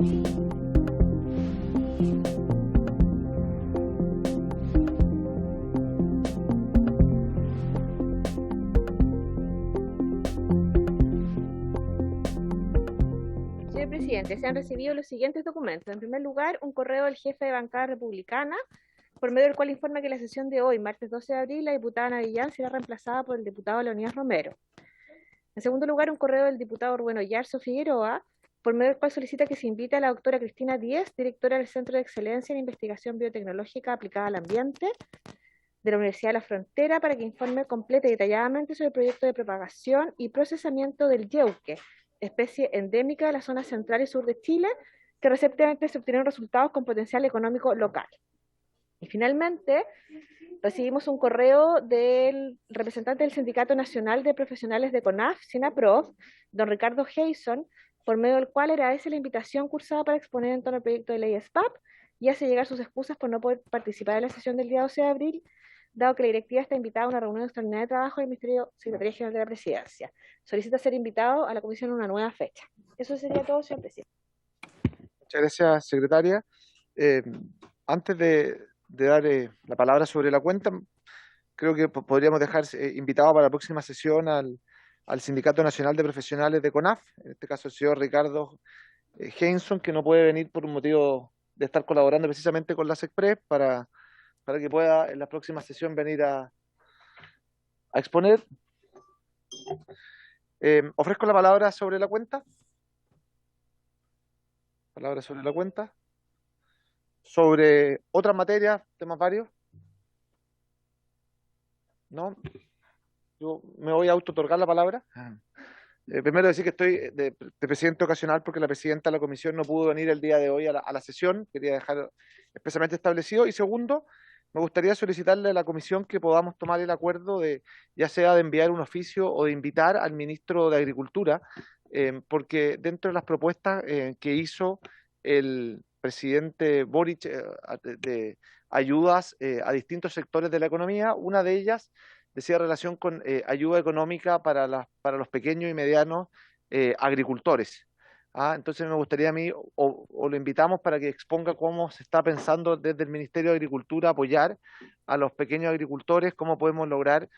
Señor presidente, se han recibido los siguientes documentos. En primer lugar, un correo del jefe de bancada republicana, por medio del cual informa que la sesión de hoy, martes 12 de abril, la diputada Navillán será reemplazada por el diputado Leonidas Romero. En segundo lugar, un correo del diputado Rubén Yarzo Figueroa, por medio del cual solicita que se invite a la doctora Cristina Díez, directora del Centro de Excelencia en Investigación Biotecnológica Aplicada al Ambiente de la Universidad de la Frontera, para que informe completa y detalladamente sobre el proyecto de propagación y procesamiento del yeuque, especie endémica de la zona central y sur de Chile, que recientemente se obtuvieron resultados con potencial económico local. Y finalmente, recibimos un correo del representante del Sindicato Nacional de Profesionales de CONAF, SINAPROF, don Ricardo Hayson, por medio del cual agradece la invitación cursada para exponer en torno al proyecto de ley SPAP y hace llegar sus excusas por no poder participar en la sesión del día 12 de abril, dado que la directiva está invitada a una reunión extraordinaria de trabajo del Ministerio Secretaría General de la Presidencia. Solicita ser invitado a la comisión en una nueva fecha. Eso sería todo, señor presidente. Muchas gracias, secretaria. Eh, Antes de dar la palabra sobre la cuenta, creo que podríamos dejar invitado para la próxima sesión al Sindicato Nacional de Profesionales de CONAF, en este caso el señor Ricardo Henson, que no puede venir por un motivo de estar colaborando precisamente con la SECPRES, para que pueda en la próxima sesión venir a exponer. Ofrezco la palabra sobre la cuenta. Palabra sobre la cuenta. Sobre otras materias, temas varios. ¿No? Yo me voy a auto-otorgar la palabra. Primero decir que estoy de presidente ocasional porque la presidenta de la comisión no pudo venir el día de hoy a la sesión. Quería dejar expresamente establecido. Y segundo, me gustaría solicitarle a la comisión que podamos tomar el acuerdo de, ya sea de enviar un oficio o de invitar al ministro de Agricultura, porque dentro de las propuestas que hizo el presidente Boric de ayudas a distintos sectores de la economía, una de ellas decía relación con ayuda económica para los pequeños y medianos agricultores. Entonces me gustaría a mí, o lo invitamos para que exponga cómo se está pensando desde el Ministerio de Agricultura apoyar a los pequeños agricultores, cómo podemos lograr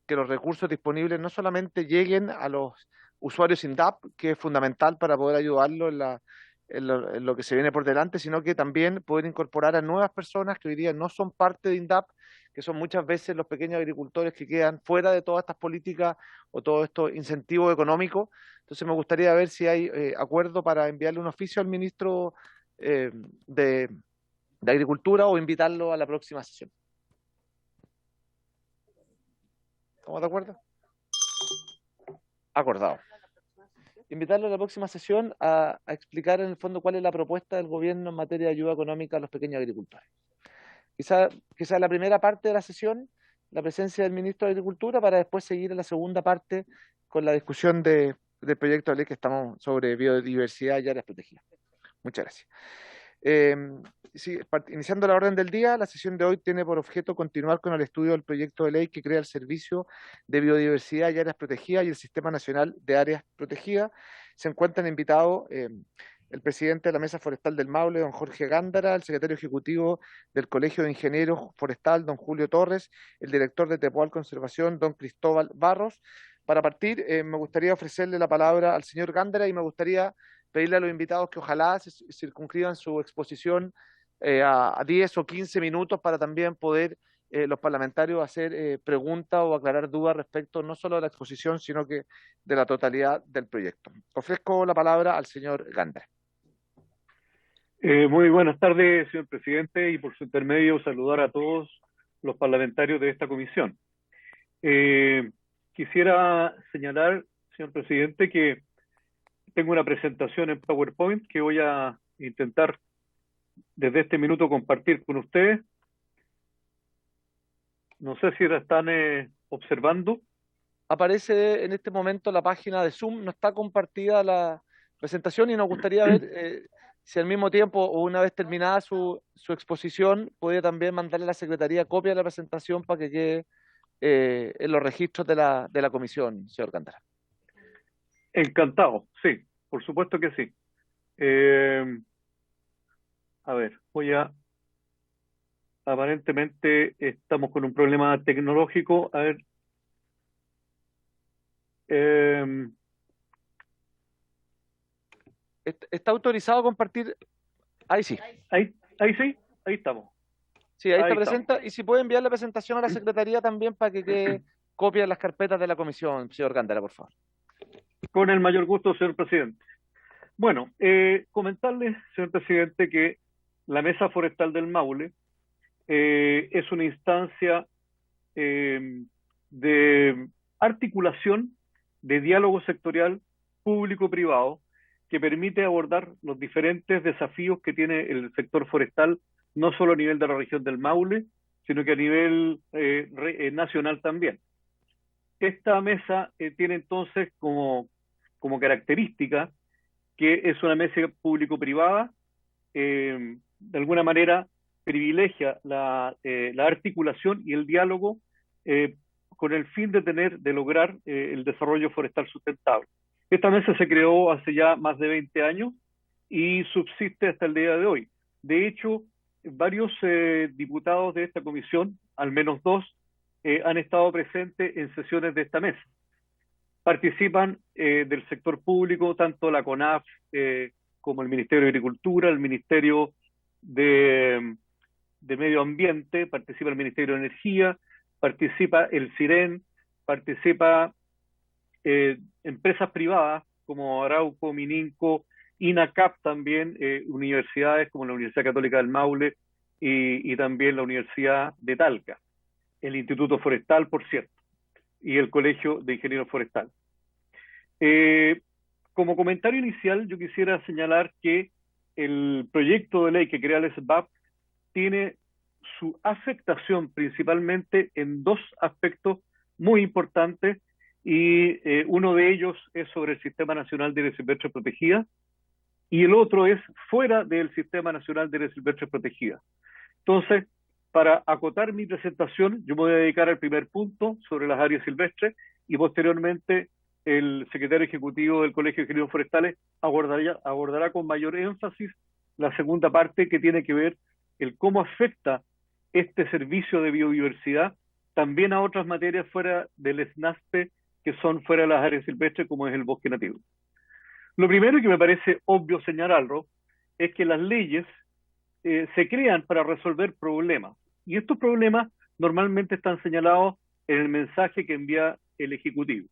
que los recursos disponibles no solamente lleguen a los usuarios INDAP, que es fundamental para poder ayudarlos en lo que se viene por delante, sino que también poder incorporar a nuevas personas que hoy día no son parte de INDAP, que son muchas veces los pequeños agricultores que quedan fuera de todas estas políticas o todos estos incentivos económicos. Entonces me gustaría ver si hay acuerdo para enviarle un oficio al ministro eh, de, de Agricultura o invitarlo a la próxima sesión. ¿Estamos de acuerdo? Acordado. Invitarlo a la próxima sesión a explicar en el fondo cuál es la propuesta del gobierno en materia de ayuda económica a los pequeños agricultores. Quizá la primera parte de la sesión, la presencia del ministro de Agricultura, para después seguir en la segunda parte con la discusión del proyecto de ley que estamos sobre biodiversidad y áreas protegidas. Muchas gracias. Iniciando la orden del día, la sesión de hoy tiene por objeto continuar con el estudio del proyecto de ley que crea el Servicio de Biodiversidad y Áreas Protegidas y el Sistema Nacional de Áreas Protegidas. Se encuentran invitados el presidente de la Mesa Forestal del Maule, don Jorge Gándara, el secretario ejecutivo del Colegio de Ingenieros Forestal, don Julio Torres, el director de Tepual Conservación, don Cristóbal Barros. Para partir, me gustaría ofrecerle la palabra al señor Gándara y me gustaría pedirle a los invitados que ojalá se circunscriban su exposición a 10 o 15 minutos para también poder los parlamentarios hacer preguntas o aclarar dudas respecto no solo de la exposición, sino que de la totalidad del proyecto. Ofrezco la palabra al señor Gándara. Muy buenas tardes, señor presidente, y por su intermedio saludar a todos los parlamentarios de esta comisión. Quisiera señalar, señor presidente, que tengo una presentación en PowerPoint que voy a intentar desde este minuto compartir con ustedes. No sé si la están observando. Aparece en este momento la página de Zoom, no está compartida la presentación y nos gustaría ver si al mismo tiempo o una vez terminada su exposición puede también mandarle a la Secretaría copia de la presentación para que quede en los registros de la comisión, señor Gándara. Encantado, sí, por supuesto que sí. A ver, aparentemente estamos con un problema tecnológico. A ver. em, ¿Está autorizado a compartir? Ahí sí. ahí sí, ahí estamos. Sí, ahí Ahí está estamos. presente. Y si puede enviar la presentación a la Secretaría también para que quede copia de las carpetas de la comisión, señor Gándara, por favor. Con el mayor gusto, señor presidente. Bueno, comentarles, señor presidente, que la Mesa Forestal del Maule es una instancia de articulación de diálogo sectorial público-privado que permite abordar los diferentes desafíos que tiene el sector forestal, no solo a nivel de la región del Maule, sino que a nivel nacional también. Esta mesa tiene entonces como característica que es una mesa público-privada, de alguna manera privilegia la articulación y el diálogo con el fin de lograr el desarrollo forestal sustentable. Esta mesa se creó hace ya más de 20 años y subsiste hasta el día de hoy. De hecho, varios diputados de esta comisión, al menos dos, han estado presentes en sesiones de esta mesa. Participan del sector público, tanto la CONAF como el Ministerio de Agricultura, el Ministerio de Medio Ambiente, participa el Ministerio de Energía, participa el CIREN, participa empresas privadas como Arauco, Mininco, INACAP también, universidades como la Universidad Católica del Maule y también la Universidad de Talca, el Instituto Forestal, por cierto, y el Colegio de Ingenieros Forestales. Como comentario inicial, yo quisiera señalar que el proyecto de ley que crea el SBAP tiene su afectación principalmente en dos aspectos muy importantes y uno de ellos es sobre el Sistema Nacional de Áreas Silvestres Protegidas y el otro es fuera del Sistema Nacional de Áreas Silvestres Protegidas. Entonces, para acotar mi presentación, yo me voy a dedicar al primer punto sobre las áreas silvestres y posteriormente el secretario ejecutivo del Colegio de Ingenieros Forestales abordará con mayor énfasis la segunda parte que tiene que ver el cómo afecta este servicio de biodiversidad también a otras materias fuera del SNASPE que son fuera de las áreas silvestres como es el bosque nativo. Lo primero que me parece obvio señalarlo es que las leyes se crean para resolver problemas y estos problemas normalmente están señalados en el mensaje que envía el Ejecutivo.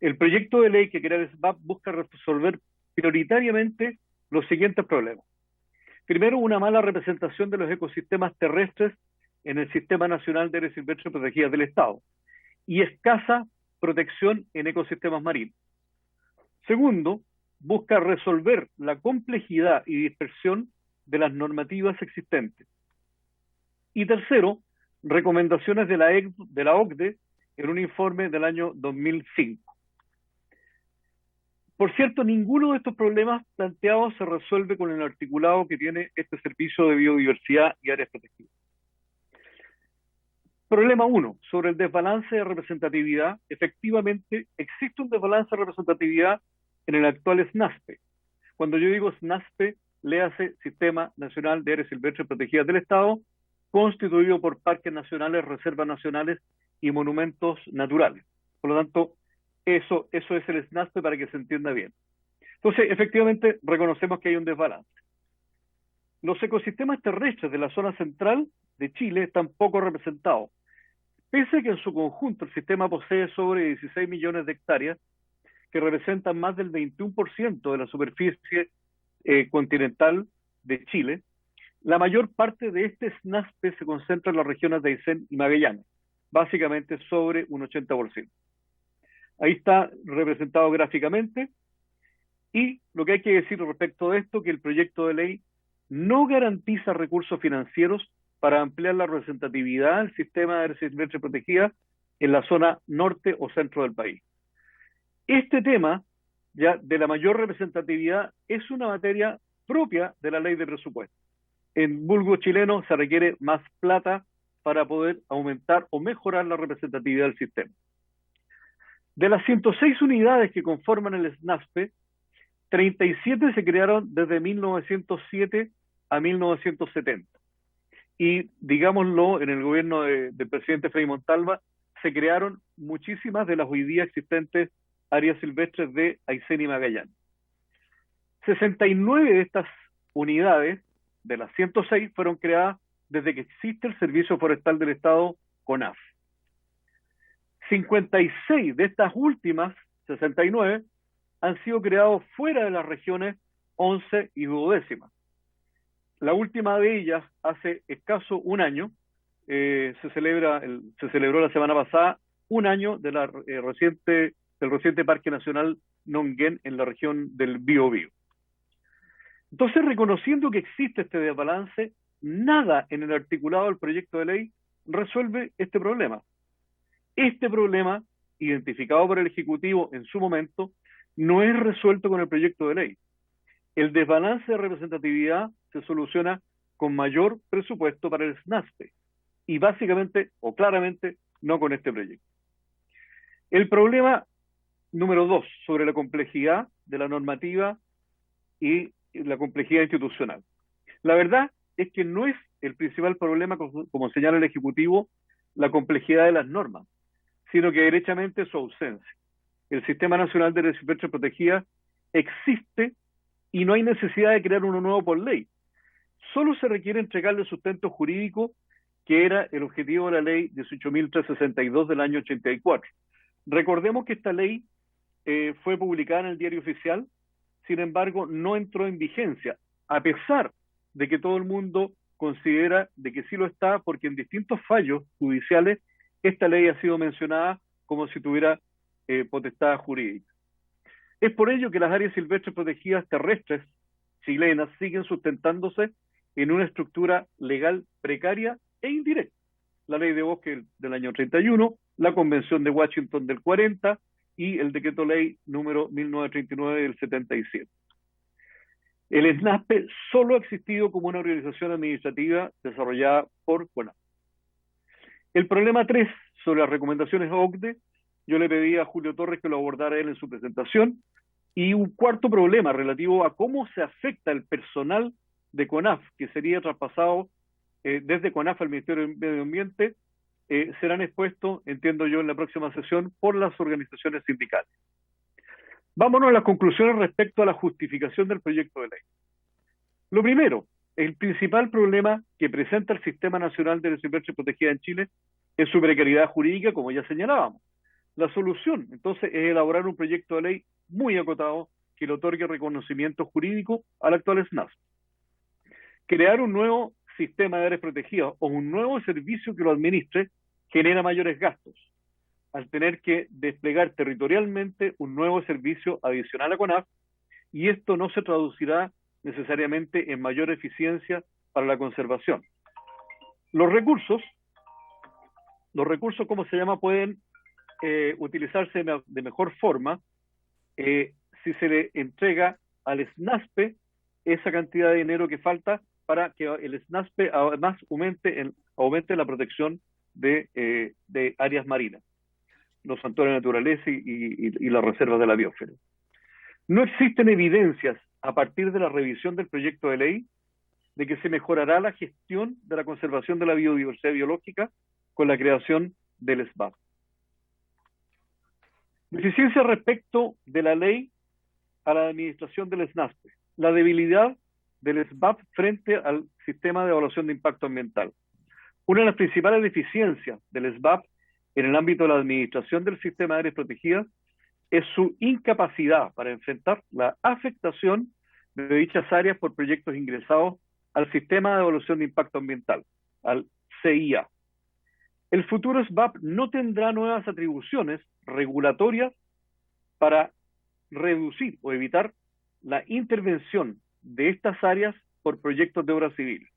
El proyecto de ley que crea el SBAP busca resolver prioritariamente los siguientes problemas. Primero, una mala representación de los ecosistemas terrestres en el Sistema Nacional de Áreas Silvestres Protegidas del Estado y escasa protección en ecosistemas marinos. Segundo, busca resolver la complejidad y dispersión de las normativas existentes. Y tercero, recomendaciones de la OCDE en un informe del año 2005. Por cierto, ninguno de estos problemas planteados se resuelve con el articulado que tiene este servicio de biodiversidad y áreas protegidas. Problema 1, sobre el desbalance de representatividad. Efectivamente, existe un desbalance de representatividad en el actual SNASPE. Cuando yo digo SNASPE, léase Sistema Nacional de Áreas Silvestres Protegidas del Estado, constituido por parques nacionales, reservas nacionales y monumentos naturales. Por lo tanto, eso es el SNASPE para que se entienda bien. Entonces, efectivamente, reconocemos que hay un desbalance. Los ecosistemas terrestres de la zona central de Chile están poco representados. Pese a que en su conjunto el sistema posee sobre 16 millones de hectáreas, que representan más del 21% de la superficie continental de Chile, la mayor parte de este SNASPE se concentra en las regiones de Aysén y Magallanes, básicamente sobre un 80%. Ahí está representado gráficamente y lo que hay que decir respecto de esto, que el proyecto de ley no garantiza recursos financieros para ampliar la representatividad del sistema de áreas silvestres protegidas en la zona norte o centro del país. Este tema ya de la mayor representatividad es una materia propia de la ley de presupuesto. En vulgo chileno se requiere más plata para poder aumentar o mejorar la representatividad del sistema. De las 106 unidades que conforman el SNASPE, 37 se crearon desde 1907 a 1970. Y, digámoslo, en el gobierno del presidente Frei Montalva se crearon muchísimas de las hoy día existentes áreas silvestres de Aysén y Magallanes. 69 de estas unidades, de las 106, fueron creadas desde que existe el Servicio Forestal del Estado, CONAF. 56 de estas últimas, 69, han sido creados fuera de las regiones 11 y 12. La última de ellas, hace escaso un año, se celebró la semana pasada un año de del reciente Parque Nacional Nonguén en la región del Biobío. Entonces, reconociendo que existe este desbalance, nada en el articulado del proyecto de ley resuelve este problema. Este problema, identificado por el Ejecutivo en su momento, no es resuelto con el proyecto de ley. El desbalance de representatividad se soluciona con mayor presupuesto para el SNASPE y básicamente o claramente no con este proyecto. El problema número 2, sobre la complejidad de la normativa y la complejidad institucional. La verdad es que no es el principal problema, como señala el Ejecutivo, la complejidad de las normas, sino que derechamente su ausencia. El Sistema Nacional de Áreas Silvestres Protegidas existe y no hay necesidad de crear uno nuevo por ley. Solo se requiere entregarle sustento jurídico, que era el objetivo de la ley 18.362 del año 84. Recordemos que esta ley fue publicada en el Diario Oficial, sin embargo no entró en vigencia, a pesar de que todo el mundo considera de que sí lo está, porque en distintos fallos judiciales esta ley ha sido mencionada como si tuviera potestad jurídica. Es por ello que las áreas silvestres protegidas terrestres chilenas siguen sustentándose en una estructura legal precaria e indirecta. La ley de bosque del año 31, la Convención de Washington del 40 y el decreto ley número 1939 del 77. El SNASPE solo ha existido como una organización administrativa desarrollada por CONAF. El problema 3, sobre las recomendaciones OCDE, yo le pedí a Julio Torres que lo abordara él en su presentación, y un cuarto problema relativo a cómo se afecta el personal de CONAF, que sería traspasado desde CONAF al Ministerio del Medio Ambiente, serán expuestos, entiendo yo, en la próxima sesión por las organizaciones sindicales. Vámonos a las conclusiones respecto a la justificación del proyecto de ley. Lo primero, el principal problema que presenta el Sistema Nacional de Áreas Silvestres Protegidas en Chile es su precariedad jurídica, como ya señalábamos. La solución, entonces, es elaborar un proyecto de ley muy acotado que le otorgue reconocimiento jurídico al actual SNASP. Crear un nuevo sistema de áreas protegidas o un nuevo servicio que lo administre genera mayores gastos, al tener que desplegar territorialmente un nuevo servicio adicional a CONAF, y esto no se traducirá necesariamente en mayor eficiencia para la conservación. Los recursos, ¿cómo se llama?, pueden utilizarse de mejor forma si se le entrega al SNASPE esa cantidad de dinero que falta para que el SNASPE además aumente la protección de áreas marinas, los santuarios de naturaleza y las reservas de la biosfera. No existen evidencias a partir de la revisión del proyecto de ley de que se mejorará la gestión de la conservación de la biodiversidad biológica con la creación del SBAP. Deficiencia respecto de la ley a la administración del SNASPE. La debilidad del SBAP frente al sistema de evaluación de impacto ambiental. Una de las principales deficiencias del SBAP en el ámbito de la administración del sistema de áreas protegidas es su incapacidad para enfrentar la afectación de dichas áreas por proyectos ingresados al sistema de evaluación de impacto ambiental, al CIA. El futuro SBAP no tendrá nuevas atribuciones regulatorias para reducir o evitar la intervención de estas áreas por proyectos de obra civil.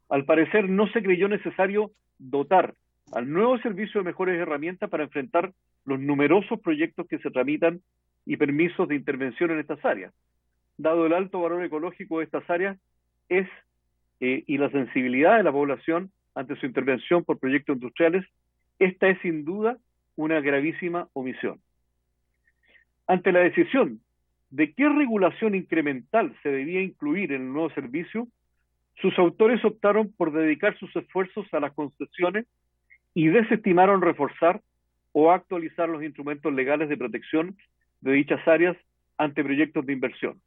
Al parecer no se creyó necesario dotar al nuevo servicio de mejores herramientas para enfrentar los numerosos proyectos que se tramitan y permisos de intervención en estas áreas. Dado el alto valor ecológico de estas áreas y la sensibilidad de la población ante su intervención por proyectos industriales, esta es sin duda una gravísima omisión. Ante la decisión de qué regulación incremental se debía incluir en el nuevo servicio, Sus autores optaron por dedicar sus esfuerzos a las concesiones y desestimaron reforzar o actualizar los instrumentos legales de protección de dichas áreas ante proyectos de inversión.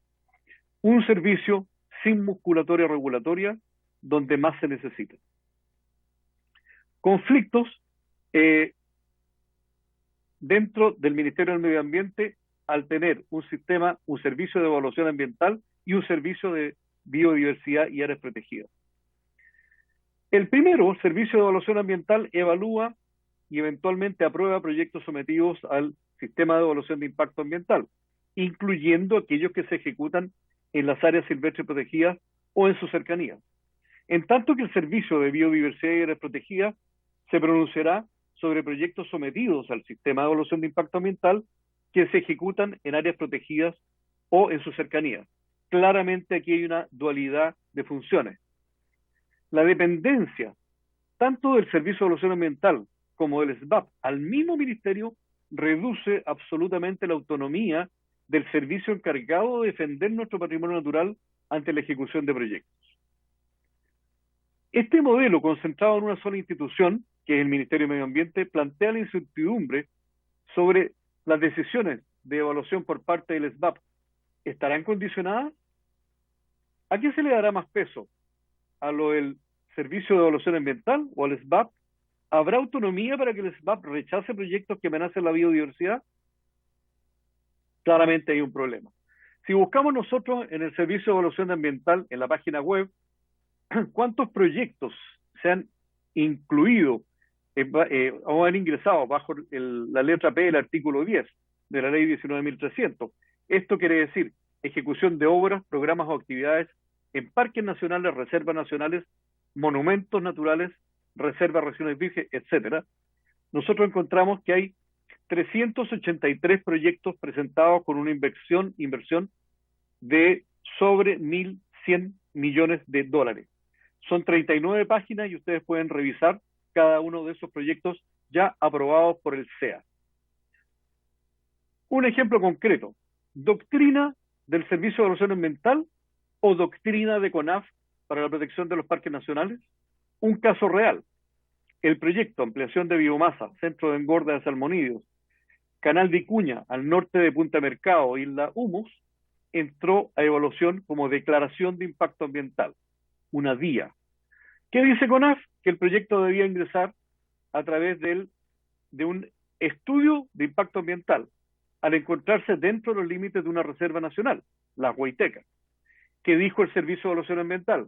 Un servicio sin musculatura regulatoria donde más se necesita. Conflictos dentro del Ministerio del Medio Ambiente al tener un servicio de evaluación ambiental y un servicio de biodiversidad y áreas protegidas. El primero, Servicio de Evaluación Ambiental, evalúa y eventualmente aprueba proyectos sometidos al Sistema de Evaluación de Impacto Ambiental, incluyendo aquellos que se ejecutan en las áreas silvestres protegidas o en sus cercanías. En tanto que el Servicio de Biodiversidad y Áreas Protegidas se pronunciará sobre proyectos sometidos al Sistema de Evaluación de Impacto Ambiental que se ejecutan en áreas protegidas o en sus cercanías. Claramente aquí hay una dualidad de funciones. La dependencia tanto del Servicio de Evaluación Ambiental como del SBAP al mismo ministerio reduce absolutamente la autonomía del servicio encargado de defender nuestro patrimonio natural ante la ejecución de proyectos. Este modelo, concentrado en una sola institución, que es el Ministerio de Medio Ambiente, plantea la incertidumbre sobre las decisiones de evaluación por parte del SBAP. ¿Estarán condicionadas? ¿A qué se le dará más peso? ¿A lo del Servicio de Evaluación Ambiental o al SBAP? ¿Habrá autonomía para que el SBAP rechace proyectos que amenacen la biodiversidad? Claramente hay un problema. Si buscamos nosotros en el Servicio de Evaluación Ambiental, en la página web, cuántos proyectos se han incluido o han ingresado bajo la letra P del artículo 10 de la ley 19.300. Esto quiere decir ejecución de obras, programas o actividades en parques nacionales, reservas nacionales, monumentos naturales, reservas, regiones vírgenes, etcétera. Nosotros encontramos que hay 383 proyectos presentados con una inversión de sobre 1.100 millones de dólares. Son 39 páginas y ustedes pueden revisar cada uno de esos proyectos ya aprobados por el SEA. Un ejemplo concreto: doctrina del Servicio de Evaluación Ambiental o doctrina de CONAF para la protección de los parques nacionales. Un caso real: el proyecto Ampliación de Biomasa, Centro de Engorda de Salmonídeos, Canal Vicuña, al norte de Punta Mercado, Isla Humus, entró a evaluación como declaración de impacto ambiental, una DIA. ¿Qué dice CONAF? Que el proyecto debía ingresar a través de un estudio de impacto ambiental, al encontrarse dentro de los límites de una reserva nacional, la Huayteca. ¿Qué dijo el Servicio de Evaluación Ambiental?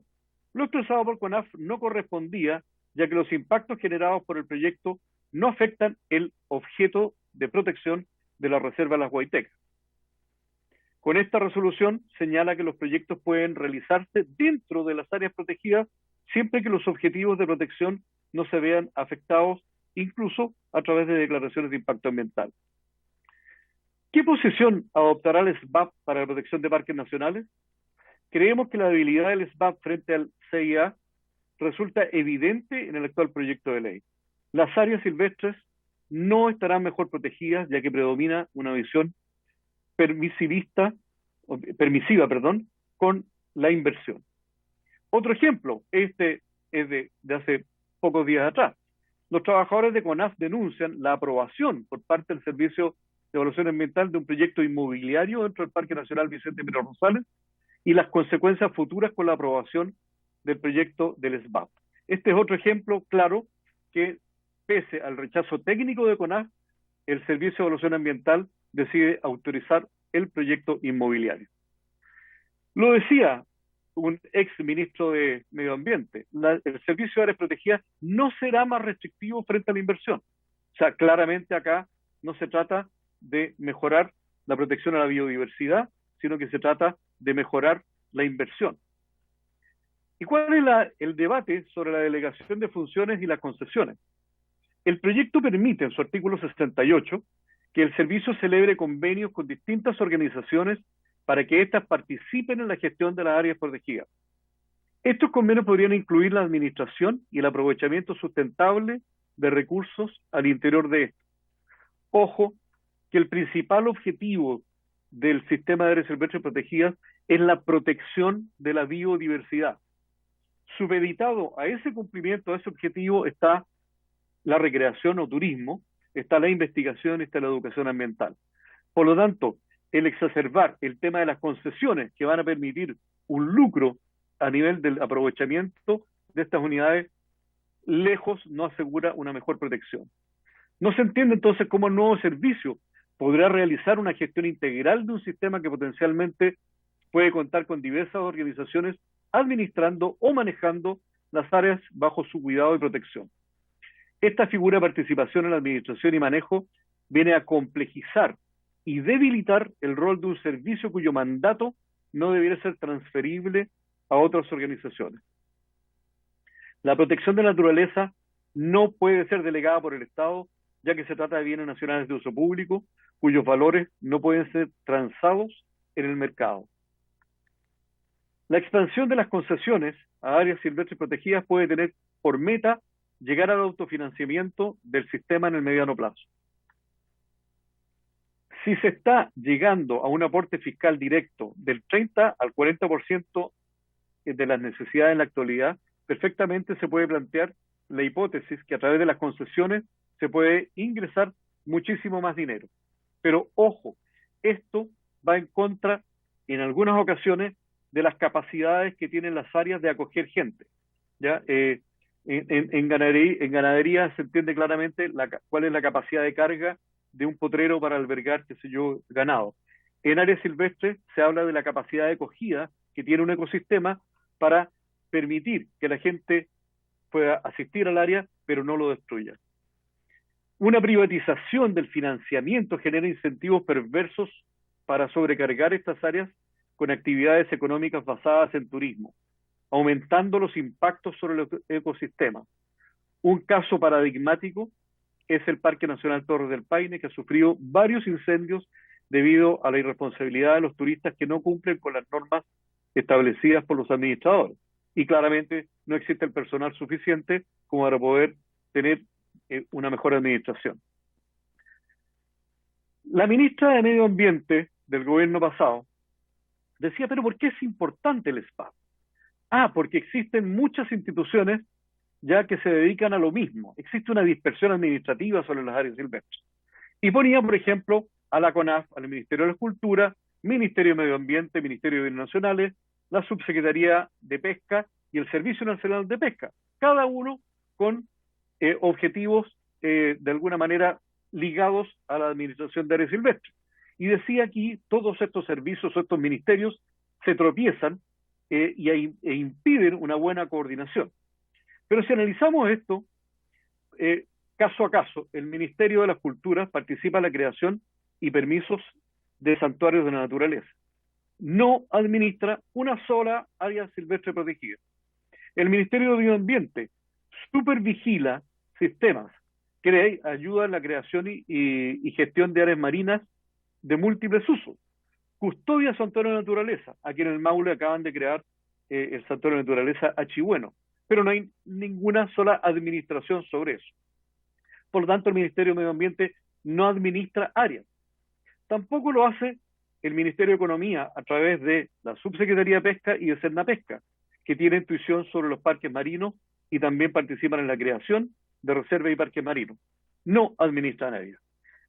Lo expresado por CONAF no correspondía, ya que los impactos generados por el proyecto no afectan el objeto de protección de la reserva Las Huaytecas. Con esta resolución señala que los proyectos pueden realizarse dentro de las áreas protegidas siempre que los objetivos de protección no se vean afectados, incluso a través de declaraciones de impacto ambiental. ¿Qué posición adoptará el SBAP para la protección de parques nacionales? Creemos que la debilidad del SBAP frente al CIA resulta evidente en el actual proyecto de ley. Las áreas silvestres no estarán mejor protegidas, ya que predomina una visión permisiva, con la inversión. Otro ejemplo, este es de hace pocos días atrás. Los trabajadores de CONAF denuncian la aprobación por parte del Servicio de Evaluación Ambiental de un proyecto inmobiliario dentro del Parque Nacional Vicente Pino Rosales y las consecuencias futuras con la aprobación del proyecto del SBAP. Este es otro ejemplo claro que, pese al rechazo técnico de CONAF, el Servicio de Evaluación Ambiental decide autorizar el proyecto inmobiliario. Lo decía un ex ministro de Medio Ambiente, el Servicio de Áreas Protegidas no será más restrictivo frente a la inversión. O sea, claramente acá no se trata de mejorar la protección a la biodiversidad, sino que se trata de mejorar la inversión. ¿Y cuál es el debate sobre la delegación de funciones y las concesiones? El proyecto permite, en su artículo 68, que el servicio celebre convenios con distintas organizaciones para que éstas participen en la gestión de las áreas protegidas. Estos convenios podrían incluir la administración y el aprovechamiento sustentable de recursos al interior de estos. Ojo, que el principal objetivo del sistema de áreas silvestres protegidas es la protección de la biodiversidad. supeditado a ese cumplimiento, a ese objetivo, está la recreación o turismo, está la investigación y está la educación ambiental. Por lo tanto, el exacerbar el tema de las concesiones que van a permitir un lucro a nivel del aprovechamiento de estas unidades, lejos no asegura una mejor protección. No se entiende entonces cómo el nuevo servicio podrá realizar una gestión integral de un sistema que potencialmente puede contar con diversas organizaciones administrando o manejando las áreas bajo su cuidado y protección. Esta figura de participación en la administración y manejo viene a complejizar y debilitar el rol de un servicio cuyo mandato no debiera ser transferible a otras organizaciones. La protección de la naturaleza no puede ser delegada por el Estado, ya que se trata de bienes nacionales de uso público, cuyos valores no pueden ser transados en el mercado. La expansión de las concesiones a áreas silvestres protegidas puede tener por meta llegar al autofinanciamiento del sistema en el mediano plazo. Si se está llegando a un aporte fiscal directo del 30 al 40% de las necesidades en la actualidad, perfectamente se puede plantear la hipótesis que a través de las concesiones se puede ingresar muchísimo más dinero. Pero ojo, esto va en contra, en algunas ocasiones, de las capacidades que tienen las áreas de acoger gente. ¿Ya? En ganadería se entiende claramente cuál es la capacidad de carga de un potrero para albergar, qué sé yo, ganado. En áreas silvestres se habla de la capacidad de acogida que tiene un ecosistema para permitir que la gente pueda asistir al área, pero no lo destruya. Una privatización del financiamiento genera incentivos perversos para sobrecargar estas áreas con actividades económicas basadas en turismo, aumentando los impactos sobre el ecosistema. Un caso paradigmático es el Parque Nacional Torres del Paine, que ha sufrido varios incendios debido a la irresponsabilidad de los turistas que no cumplen con las normas establecidas por los administradores. Y claramente no existe el personal suficiente como para poder tener una mejor administración. La ministra de Medio Ambiente del gobierno pasado decía, pero ¿por qué es importante el SPAP? Porque existen muchas instituciones ya que se dedican a lo mismo. Existe una dispersión administrativa sobre las áreas silvestres. Y ponía, por ejemplo, a la CONAF, al Ministerio de la Cultura, Ministerio de Medio Ambiente, Ministerio de Bienes Nacionales, la Subsecretaría de Pesca y el Servicio Nacional de Pesca, cada uno con objetivos de alguna manera ligados a la administración de áreas silvestres. Y decía aquí, todos estos servicios o estos ministerios se tropiezan e impiden una buena coordinación. Pero si analizamos esto, caso a caso, el Ministerio de las Culturas participa en la creación y permisos de santuarios de la naturaleza. No administra una sola área silvestre protegida. El Ministerio de Medio Ambiente supervigila sistemas, ayuda en la creación y gestión de áreas marinas de múltiples usos. Custodia santuario de naturaleza. Aquí en el Maule acaban de crear el santuario de naturaleza Achibueno, pero no hay ninguna sola administración sobre eso. Por lo tanto, el Ministerio de Medio Ambiente no administra áreas. Tampoco lo hace el Ministerio de Economía a través de la Subsecretaría de Pesca y de Sernapesca, que tiene intuición sobre los parques marinos y también participan en la creación de reservas y parques marinos. No administran áreas.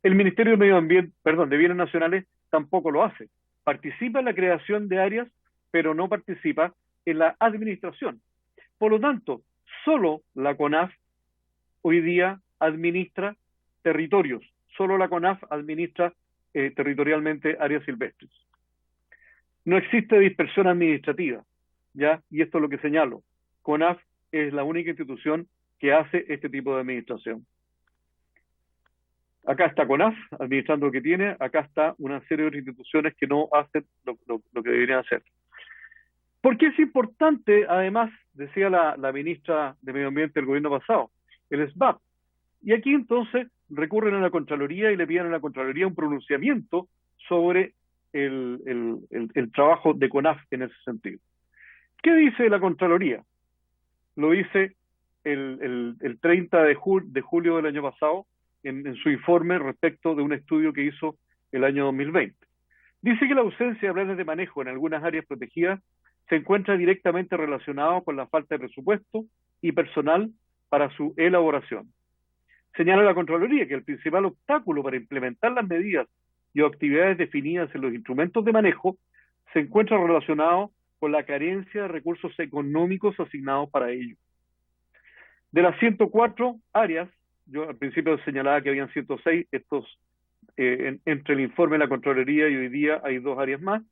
El Ministerio de Medio Ambiente, de Bienes Nacionales tampoco lo hace. Participa en la creación de áreas, pero no participa en la administración. Por lo tanto, solo la CONAF hoy día administra territorios. Solo la CONAF administra territorialmente áreas silvestres. No existe dispersión administrativa, ¿ya? Y esto es lo que señalo. CONAF es la única institución que hace este tipo de administración. Acá está CONAF administrando lo que tiene, acá está una serie de otras instituciones que no hacen lo que deberían hacer. ¿Por qué es importante, además, decía la ministra de Medio Ambiente del gobierno pasado, el SBAP? Y aquí entonces recurren a la Contraloría y le piden a la Contraloría un pronunciamiento sobre el trabajo de CONAF en ese sentido. ¿Qué dice la Contraloría? Lo dice el 30 de julio del año pasado en su informe respecto de un estudio que hizo el año 2020. Dice que la ausencia de planes de manejo en algunas áreas protegidas se encuentra directamente relacionado con la falta de presupuesto y personal para su elaboración. Señala la Contraloría que el principal obstáculo para implementar las medidas y actividades definidas en los instrumentos de manejo se encuentra relacionado con la carencia de recursos económicos asignados para ello. De las 104 áreas, yo al principio señalaba que habían 106, entre el informe de la Contraloría y hoy día hay 2 áreas más,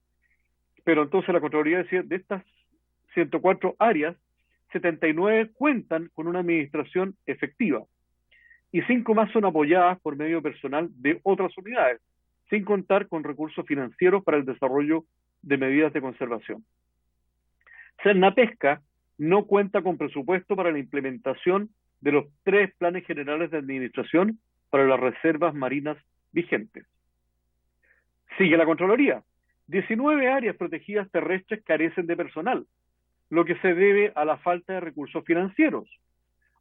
pero entonces la Contraloría decía, de estas 104 áreas, 79 cuentan con una administración efectiva y 5 más son apoyadas por medio personal de otras unidades, sin contar con recursos financieros para el desarrollo de medidas de conservación. Cernapesca no cuenta con presupuesto para la implementación de los 3 planes generales de administración para las reservas marinas vigentes. Sigue la Contraloría. 19 áreas protegidas terrestres carecen de personal, lo que se debe a la falta de recursos financieros.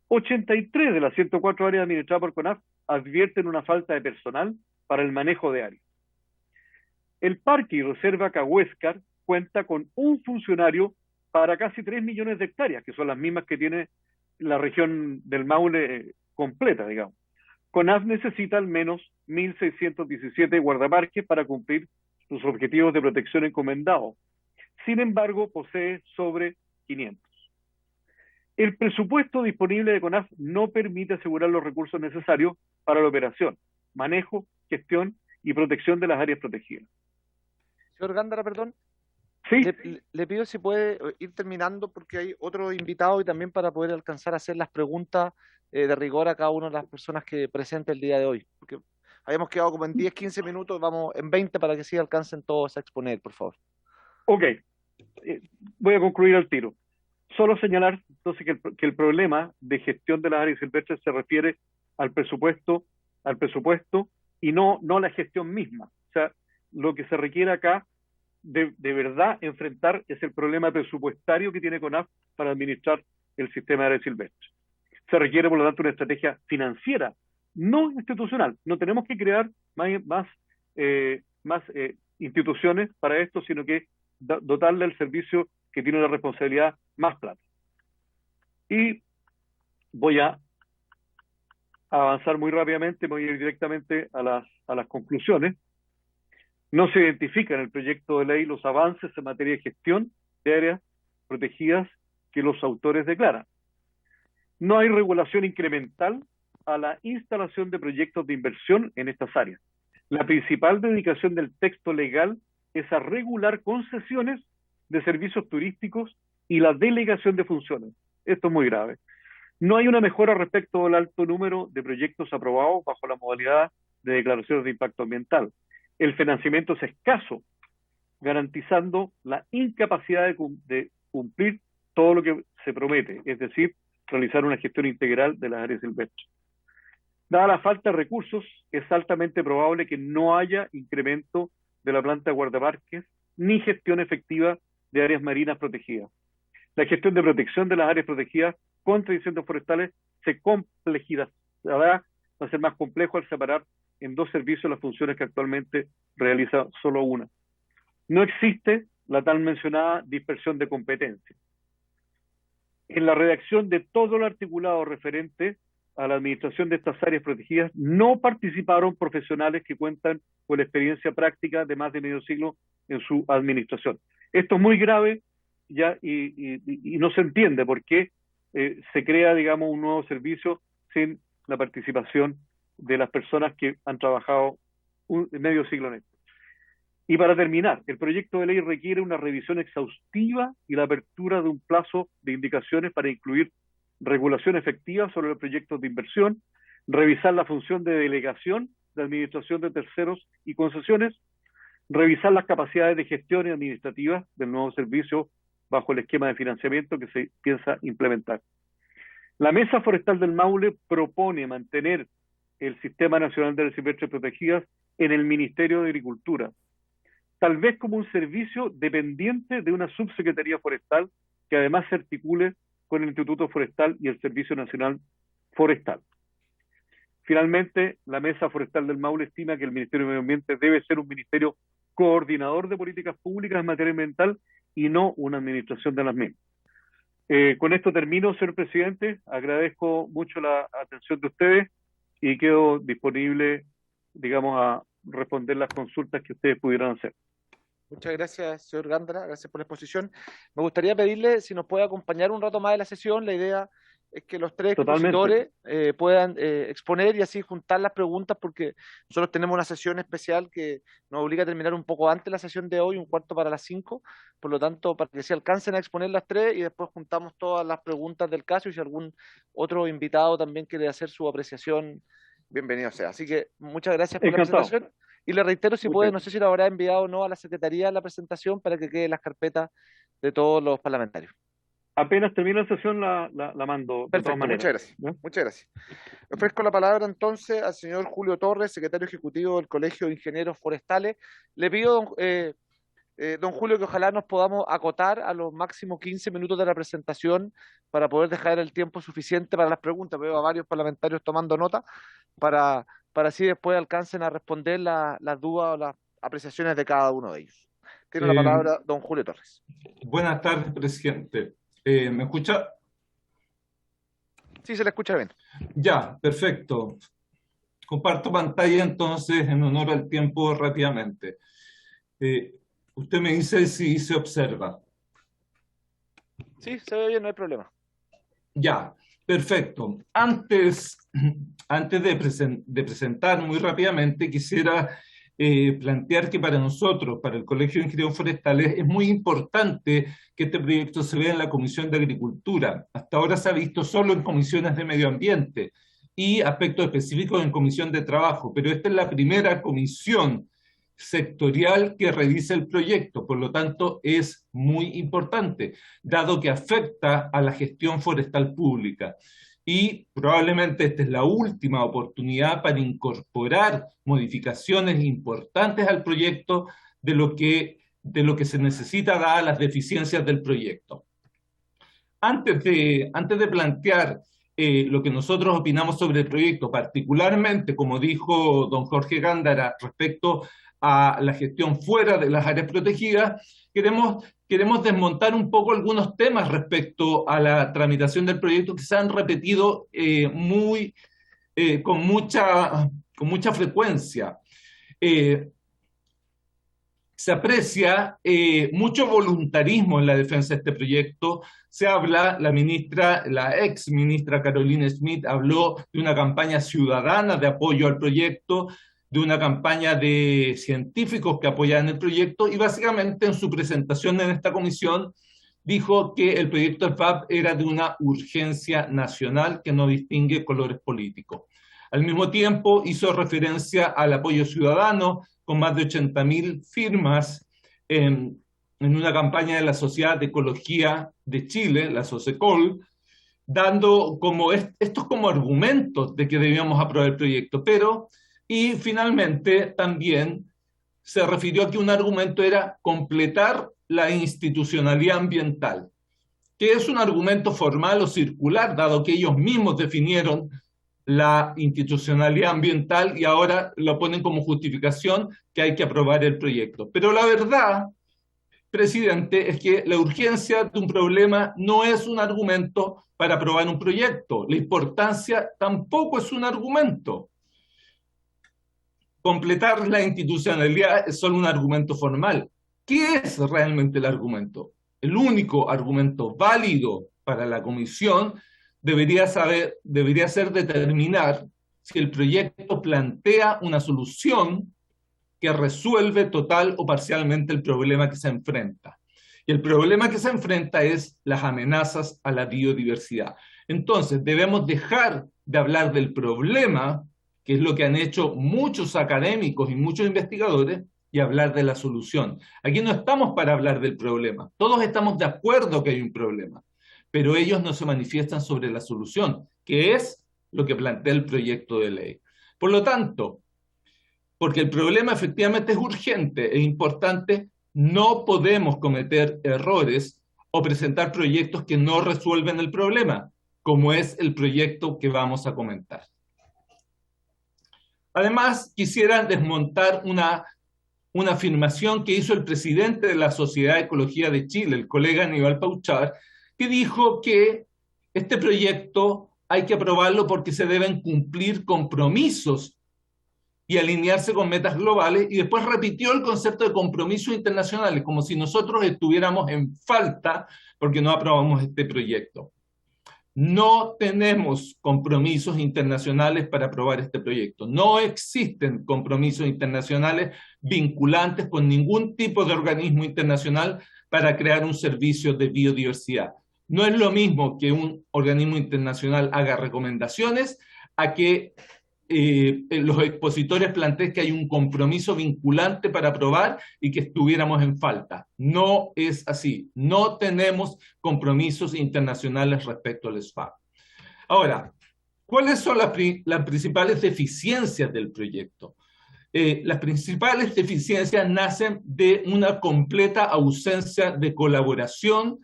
83 de las 104 áreas administradas por CONAF advierten una falta de personal para el manejo de áreas. El Parque y Reserva Cahuéscar cuenta con un funcionario para casi 3 millones de hectáreas, que son las mismas que tiene la región del Maule completa, digamos. CONAF necesita al menos 1.617 guardaparques para cumplir sus objetivos de protección encomendados. Sin embargo, posee sobre 500. El presupuesto disponible de CONAF no permite asegurar los recursos necesarios para la operación, manejo, gestión y protección de las áreas protegidas. Señor Gándara, perdón. Sí. Le pido si puede ir terminando porque hay otro invitado y también para poder alcanzar a hacer las preguntas de rigor a cada una de las personas que presente el día de hoy. Porque habíamos quedado como en 10, 15 minutos, vamos en 20 para que sí alcancen todos a exponer, por favor. Ok, voy a concluir al tiro. Solo señalar entonces que el problema de gestión de las áreas silvestres se refiere al presupuesto y no a la gestión misma. O sea, lo que se requiere acá de verdad enfrentar es el problema presupuestario que tiene CONAF para administrar el sistema de áreas silvestres. Se requiere, por lo tanto, una estrategia financiera, no institucional. No tenemos que crear más instituciones para esto, sino que dotarle al servicio que tiene una responsabilidad más plata. Y voy a avanzar muy rápidamente, voy a ir directamente a las conclusiones. No se identifican en el proyecto de ley los avances en materia de gestión de áreas protegidas que los autores declaran. No hay regulación incremental a la instalación de proyectos de inversión en estas áreas. La principal dedicación del texto legal es a regular concesiones de servicios turísticos y la delegación de funciones. Esto es muy grave. No hay una mejora respecto al alto número de proyectos aprobados bajo la modalidad de declaraciones de impacto ambiental. El financiamiento es escaso, garantizando la incapacidad de cumplir todo lo que se promete, es decir, realizar una gestión integral de las áreas silvestres. Dada la falta de recursos, es altamente probable que no haya incremento de la planta de guardaparques ni gestión efectiva de áreas marinas protegidas. La gestión de protección de las áreas protegidas contra incendios forestales se complejizará, va a ser más complejo al separar en 2 servicios las funciones que actualmente realiza solo una. No existe la tal mencionada dispersión de competencia. En la redacción de todo el articulado referente a la administración de estas áreas protegidas no participaron profesionales que cuentan con la experiencia práctica de más de medio siglo en su administración. Esto es muy grave ya y no se entiende por qué se crea, digamos, un nuevo servicio sin la participación de las personas que han trabajado medio siglo en esto. Y para terminar, el proyecto de ley requiere una revisión exhaustiva y la apertura de un plazo de indicaciones para incluir regulación efectiva sobre los proyectos de inversión, revisar la función de delegación de administración de terceros y concesiones, revisar las capacidades de gestión y administrativas del nuevo servicio bajo el esquema de financiamiento que se piensa implementar. La Mesa Forestal del Maule propone mantener el Sistema Nacional de Áreas Silvestres Protegidas en el Ministerio de Agricultura, tal vez como un servicio dependiente de una subsecretaría forestal que además se articule con el Instituto Forestal y el Servicio Nacional Forestal. Finalmente, la Mesa Forestal del Maule estima que el Ministerio de Medio Ambiente debe ser un ministerio coordinador de políticas públicas en materia ambiental y no una administración de las mismas. Con esto termino, señor presidente. Agradezco mucho la atención de ustedes y quedo disponible, digamos, a responder las consultas que ustedes pudieran hacer. Muchas gracias, señor Gándara, gracias por la exposición. Me gustaría pedirle si nos puede acompañar un rato más de la sesión. La idea es que los tres expositores puedan exponer y así juntar las preguntas, porque nosotros tenemos una sesión especial que nos obliga a terminar un poco antes de la sesión de hoy, 4:45, por lo tanto, para que se alcancen a exponer las tres y después juntamos todas las preguntas del caso y si algún otro invitado también quiere hacer su apreciación, bienvenido sea. Así que muchas gracias por la presentación. Y le reitero, si puede, no sé si lo habrá enviado o no a la Secretaría la presentación para que quede en las carpetas de todos los parlamentarios. Apenas termine la sesión la mando. Perfecto, de todas maneras. muchas gracias. ¿No? Muchas gracias. Le ofrezco la palabra entonces al señor Julio Torres, secretario ejecutivo del Colegio de Ingenieros Forestales. Le pido, don Julio, que ojalá nos podamos acotar a los máximos 15 minutos de la presentación para poder dejar el tiempo suficiente para las preguntas. Veo a varios parlamentarios tomando nota para así después alcancen a responder las dudas o las apreciaciones de cada uno de ellos. Tiene la palabra don Julio Torres. Buenas tardes, presidente. ¿Me escucha? Sí, se le escucha bien. Ya, perfecto. Comparto pantalla entonces en honor al tiempo rápidamente. Usted me dice si se observa. Sí, se ve bien, no hay problema. Ya, perfecto. Antes de presentar muy rápidamente, quisiera plantear que para nosotros, para el Colegio de Ingenieros Forestales, es muy importante que este proyecto se vea en la Comisión de Agricultura. Hasta ahora se ha visto solo en comisiones de Medio Ambiente y aspectos específicos en Comisión de Trabajo, pero esta es la primera comisión sectorial que revisa el proyecto, por lo tanto es muy importante, dado que afecta a la gestión forestal pública. Y probablemente esta es la última oportunidad para incorporar modificaciones importantes al proyecto de lo que se necesita dadas las deficiencias del proyecto. Antes de plantear lo que nosotros opinamos sobre el proyecto, particularmente, como dijo don Jorge Gándara, respecto a la gestión fuera de las áreas protegidas, queremos desmontar un poco algunos temas respecto a la tramitación del proyecto que se han repetido con mucha frecuencia. Se aprecia mucho voluntarismo en la defensa de este proyecto. Se habla, la ex ministra Carolina Smith habló de una campaña ciudadana de apoyo al proyecto, de una campaña de científicos que apoyaban el proyecto, y básicamente en su presentación en esta comisión dijo que el proyecto del FAP era de una urgencia nacional que no distingue colores políticos. Al mismo tiempo hizo referencia al apoyo ciudadano con más de 80.000 firmas en una campaña de la Sociedad de Ecología de Chile, la SOCECOL, dando estos como argumentos de que debíamos aprobar el proyecto, y finalmente también se refirió a que un argumento era completar la institucionalidad ambiental, que es un argumento formal o circular, dado que ellos mismos definieron la institucionalidad ambiental y ahora lo ponen como justificación que hay que aprobar el proyecto. Pero la verdad, presidente, es que la urgencia de un problema no es un argumento para aprobar un proyecto. La importancia tampoco es un argumento. Completar la institucionalidad es solo un argumento formal. ¿Qué es realmente el argumento? El único argumento válido para la comisión debería ser determinar si el proyecto plantea una solución que resuelve total o parcialmente el problema que se enfrenta. Y el problema que se enfrenta es las amenazas a la biodiversidad. Entonces, debemos dejar de hablar del problema, que es lo que han hecho muchos académicos y muchos investigadores, y hablar de la solución. Aquí no estamos para hablar del problema. Todos estamos de acuerdo que hay un problema, pero ellos no se manifiestan sobre la solución, que es lo que plantea el proyecto de ley. Por lo tanto, porque el problema efectivamente es urgente e importante, no podemos cometer errores o presentar proyectos que no resuelven el problema, como es el proyecto que vamos a comentar. Además, quisiera desmontar una afirmación que hizo el presidente de la Sociedad de Ecología de Chile, el colega Aníbal Pauchar, que dijo que este proyecto hay que aprobarlo porque se deben cumplir compromisos y alinearse con metas globales, y después repitió el concepto de compromisos internacionales, como si nosotros estuviéramos en falta porque no aprobamos este proyecto. No tenemos compromisos internacionales para aprobar este proyecto. No existen compromisos internacionales vinculantes con ningún tipo de organismo internacional para crear un servicio de biodiversidad. No es lo mismo que un organismo internacional haga recomendaciones a que los expositores planteen que hay un compromiso vinculante para aprobar y que estuviéramos en falta. No es así. No tenemos compromisos internacionales respecto al SFAP. Ahora, ¿cuáles son las principales deficiencias del proyecto? Las principales deficiencias nacen de una completa ausencia de colaboración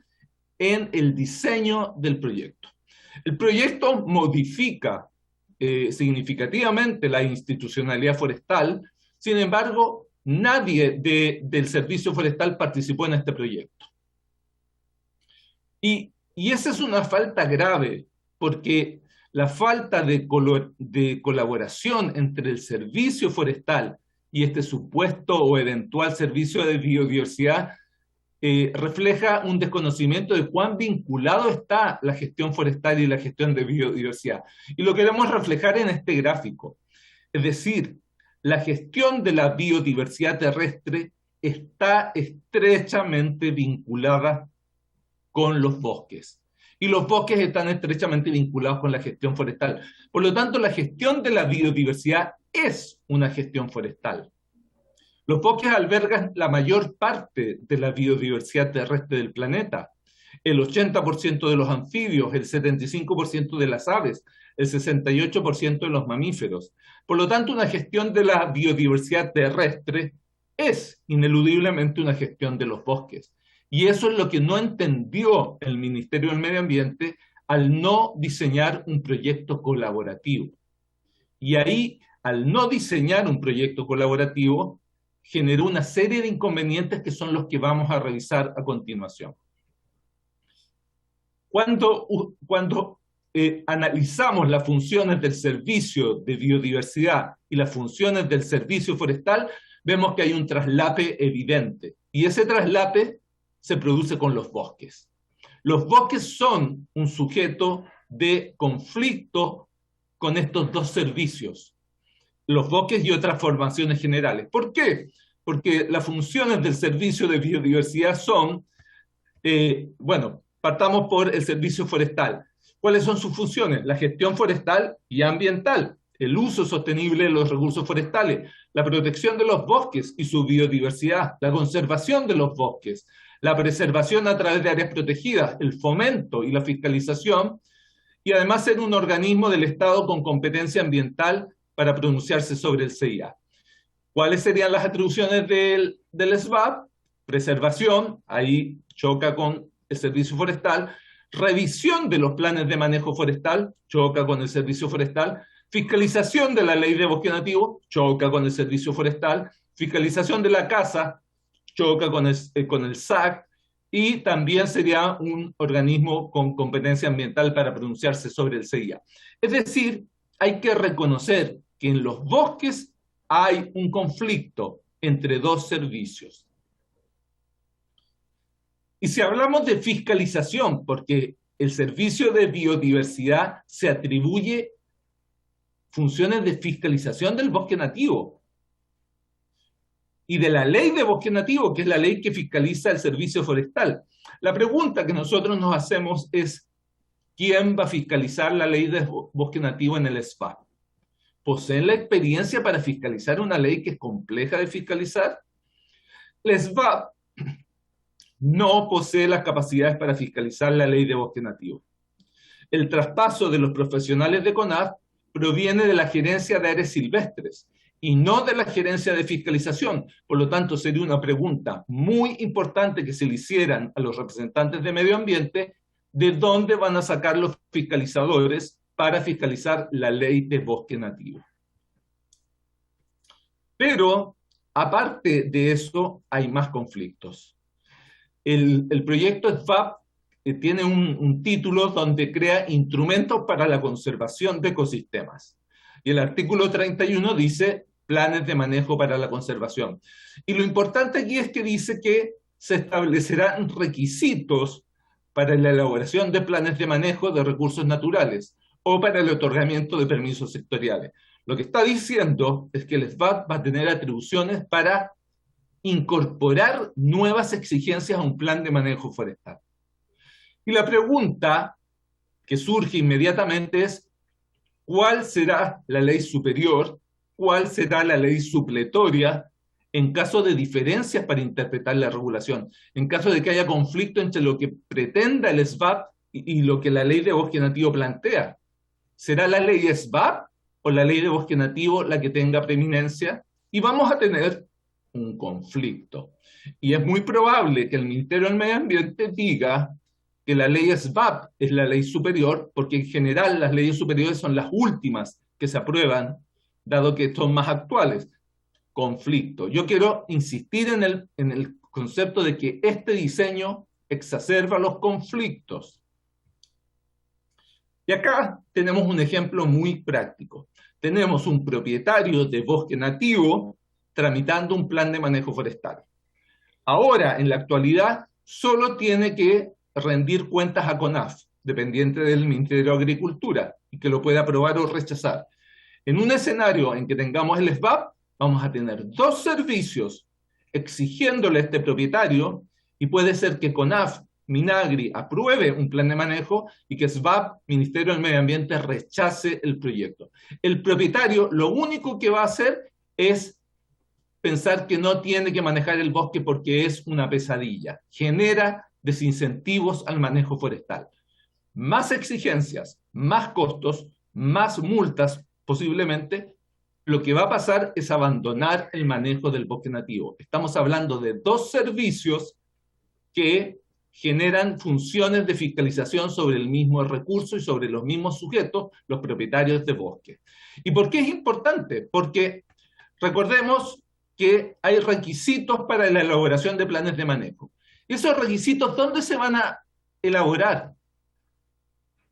en el diseño del proyecto. El proyecto modifica significativamente la institucionalidad forestal. Sin embargo, nadie del servicio forestal participó en este proyecto. Y esa es una falta grave, porque la falta de colaboración entre el servicio forestal y este supuesto o eventual servicio de biodiversidad refleja un desconocimiento de cuán vinculado está la gestión forestal y la gestión de biodiversidad. Y lo queremos reflejar en este gráfico. Es decir, la gestión de la biodiversidad terrestre está estrechamente vinculada con los bosques. Y los bosques están estrechamente vinculados con la gestión forestal. Por lo tanto, la gestión de la biodiversidad es una gestión forestal. Los bosques albergan la mayor parte de la biodiversidad terrestre del planeta. El 80% de los anfibios, el 75% de las aves, el 68% de los mamíferos. Por lo tanto, una gestión de la biodiversidad terrestre es ineludiblemente una gestión de los bosques. Y eso es lo que no entendió el Ministerio del Medio Ambiente al no diseñar un proyecto colaborativo. Y ahí, al no diseñar un proyecto colaborativo, generó una serie de inconvenientes que son los que vamos a revisar a continuación. Cuando analizamos las funciones del servicio de biodiversidad y las funciones del servicio forestal, vemos que hay un traslape evidente. Y ese traslape se produce con los bosques. Los bosques son un sujeto de conflicto con estos dos servicios, los bosques y otras formaciones generales. ¿Por qué? Porque las funciones del servicio de biodiversidad son, partamos por el servicio forestal. ¿Cuáles son sus funciones? La gestión forestal y ambiental, el uso sostenible de los recursos forestales, la protección de los bosques y su biodiversidad, la conservación de los bosques, la preservación a través de áreas protegidas, el fomento y la fiscalización, y además ser un organismo del Estado con competencia ambiental para pronunciarse sobre el CIA. ¿Cuáles serían las atribuciones del SBAP? Preservación, ahí choca con el servicio forestal. Revisión de los planes de manejo forestal, choca con el servicio forestal. Fiscalización de la ley de bosque nativo, choca con el servicio forestal. Fiscalización de la caza, choca con el SAC. Y también sería un organismo con competencia ambiental para pronunciarse sobre el CIA. Es decir, hay que reconocer que en los bosques hay un conflicto entre dos servicios. Y si hablamos de fiscalización, porque el servicio de biodiversidad se atribuye funciones de fiscalización del bosque nativo y de la ley de bosque nativo, que es la ley que fiscaliza el servicio forestal. La pregunta que nosotros nos hacemos es, ¿quién va a fiscalizar la ley de bosque nativo en el SFAP? ¿Poseen la experiencia para fiscalizar una ley que es compleja de fiscalizar? El SFAP no posee las capacidades para fiscalizar la ley de bosque nativo. El traspaso de los profesionales de CONAF proviene de la gerencia de áreas silvestres y no de la gerencia de fiscalización. Por lo tanto, sería una pregunta muy importante que se le hicieran a los representantes de medio ambiente, ¿de dónde van a sacar los fiscalizadores para fiscalizar la ley de bosque nativo? Pero Aparte de eso, hay más conflictos. El proyecto SVAP tiene un título donde crea instrumentos para la conservación de ecosistemas. Y el artículo 31 dice planes de manejo para la conservación. Y lo importante aquí es que dice que se establecerán requisitos para la elaboración de planes de manejo de recursos naturales o para el otorgamiento de permisos sectoriales. Lo que está diciendo es que el SVAP va a tener atribuciones para incorporar nuevas exigencias a un plan de manejo forestal. Y la pregunta que surge inmediatamente es, ¿cuál será la ley superior? ¿Cuál será la ley supletoria en caso de diferencias para interpretar la regulación? En caso de que haya conflicto entre lo que pretenda el SVAP y lo que la ley de bosque nativo plantea. ¿Será la ley SVAP o la ley de bosque nativo la que tenga preeminencia? Y vamos a tener un conflicto. Y es muy probable que el Ministerio del Medio Ambiente diga que la ley SVAP es la ley superior, porque en general las leyes superiores son las últimas que se aprueban, dado que son más actuales. Conflicto. Yo quiero insistir en el concepto de que este diseño exacerba los conflictos. Y acá tenemos un ejemplo muy práctico. Tenemos un propietario de bosque nativo tramitando un plan de manejo forestal. Ahora, en la actualidad, solo tiene que rendir cuentas a CONAF, dependiente del Ministerio de Agricultura, y que lo puede aprobar o rechazar. En un escenario en que tengamos el SVAP, vamos a tener dos servicios exigiéndole a este propietario, y puede ser que CONAF, Minagri, apruebe un plan de manejo y que SVAP, Ministerio del Medio Ambiente, rechace el proyecto. El propietario lo único que va a hacer es pensar que no tiene que manejar el bosque porque es una pesadilla. Genera desincentivos al manejo forestal. Más exigencias, más costos, más multas posiblemente, lo que va a pasar es abandonar el manejo del bosque nativo. Estamos hablando de dos servicios que generan funciones de fiscalización sobre el mismo recurso y sobre los mismos sujetos, los propietarios de bosque. ¿Y por qué es importante? Porque recordemos que hay requisitos para la elaboración de planes de manejo. ¿Y esos requisitos dónde se van a elaborar?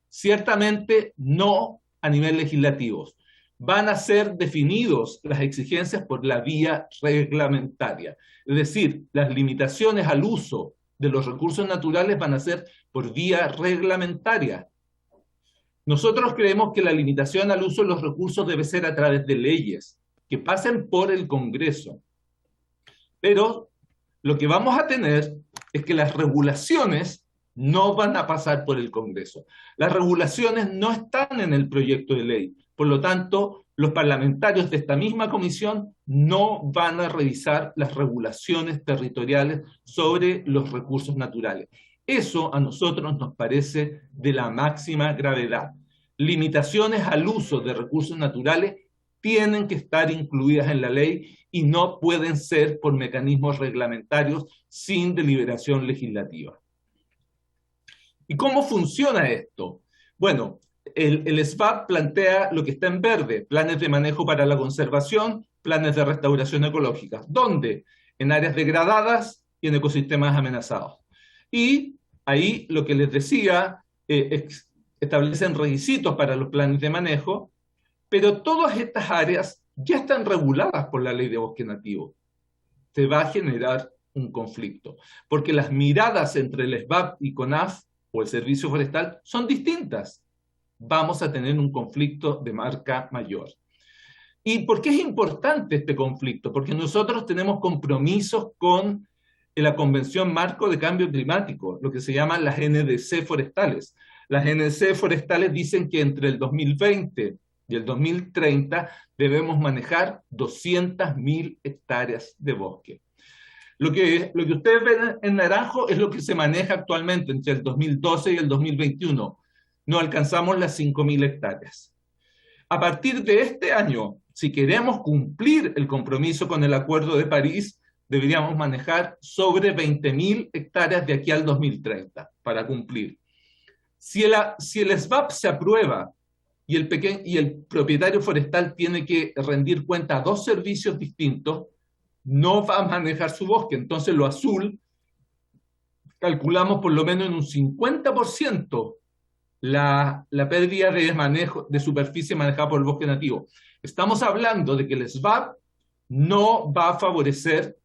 Ciertamente no a nivel legislativo. Van a ser definidos las exigencias por la vía reglamentaria. Es decir, las limitaciones al uso de los recursos naturales van a ser por vía reglamentaria. Nosotros creemos que la limitación al uso de los recursos debe ser a través de leyes que pasen por el Congreso. Pero lo que vamos a tener es que las regulaciones no van a pasar por el Congreso. Las regulaciones no están en el proyecto de ley. Por lo tanto, los parlamentarios de esta misma comisión no van a revisar las regulaciones territoriales sobre los recursos naturales. Eso a nosotros nos parece de la máxima gravedad. Limitaciones al uso de recursos naturales tienen que estar incluidas en la ley y no pueden ser por mecanismos reglamentarios sin deliberación legislativa. ¿Y cómo funciona esto? Bueno, el SVAP plantea lo que está en verde, planes de manejo para la conservación, planes de restauración ecológica. ¿Dónde? En áreas degradadas y en ecosistemas amenazados. Y ahí lo que les decía, establecen requisitos para los planes de manejo, pero todas estas áreas ya están reguladas por la ley de bosque nativo. Se va a generar un conflicto, porque las miradas entre el SVAP y CONAF, o el Servicio Forestal, son distintas. Vamos a tener un conflicto de marca mayor. ¿Y por qué es importante este conflicto? Porque nosotros tenemos compromisos con la Convención Marco de Cambio Climático, lo que se llaman las NDC forestales. Las NDC forestales dicen que entre el 2020 y el 2030 debemos manejar 200.000 hectáreas de bosque. Lo que ustedes ven en naranjo es lo que se maneja actualmente entre el 2012 y el 2021. No alcanzamos las 5.000 hectáreas. A partir de este año, si queremos cumplir el compromiso con el Acuerdo de París, deberíamos manejar sobre 20.000 hectáreas de aquí al 2030 para cumplir. Si el SVAP se aprueba y el propietario forestal tiene que rendir cuenta a dos servicios distintos, no va a manejar su bosque. Entonces lo azul, calculamos por lo menos en un 50% la pérdida de manejo de superficie manejada por el bosque nativo. Estamos hablando de que el SVAP no va a favorecer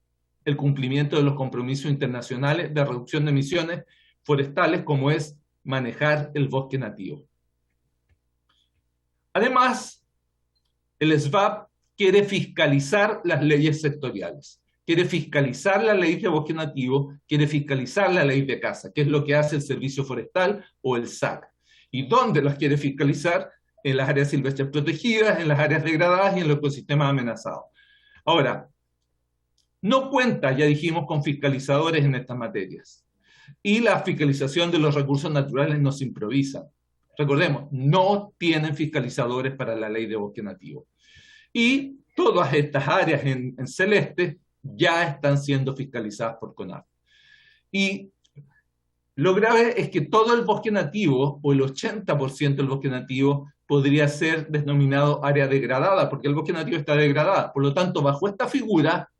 el cumplimiento de los compromisos internacionales de reducción de emisiones forestales, como es manejar el bosque nativo. Además, el SVAP quiere fiscalizar las leyes sectoriales, quiere fiscalizar la ley de bosque nativo, quiere fiscalizar la ley de caza, que es lo que hace el Servicio Forestal o el SAC. ¿Y dónde las quiere fiscalizar? En las áreas silvestres protegidas, en las áreas degradadas y en los ecosistemas amenazados. Ahora, no cuenta, ya dijimos, con fiscalizadores en estas materias. Y la fiscalización de los recursos naturales no se improvisa. Recordemos, no tienen fiscalizadores para la ley de bosque nativo. Y todas estas áreas en celeste ya están siendo fiscalizadas por CONAF. Y lo grave es que todo el bosque nativo, o el 80% del bosque nativo, podría ser denominado área degradada, porque el bosque nativo está degradado. Por lo tanto, bajo esta figura,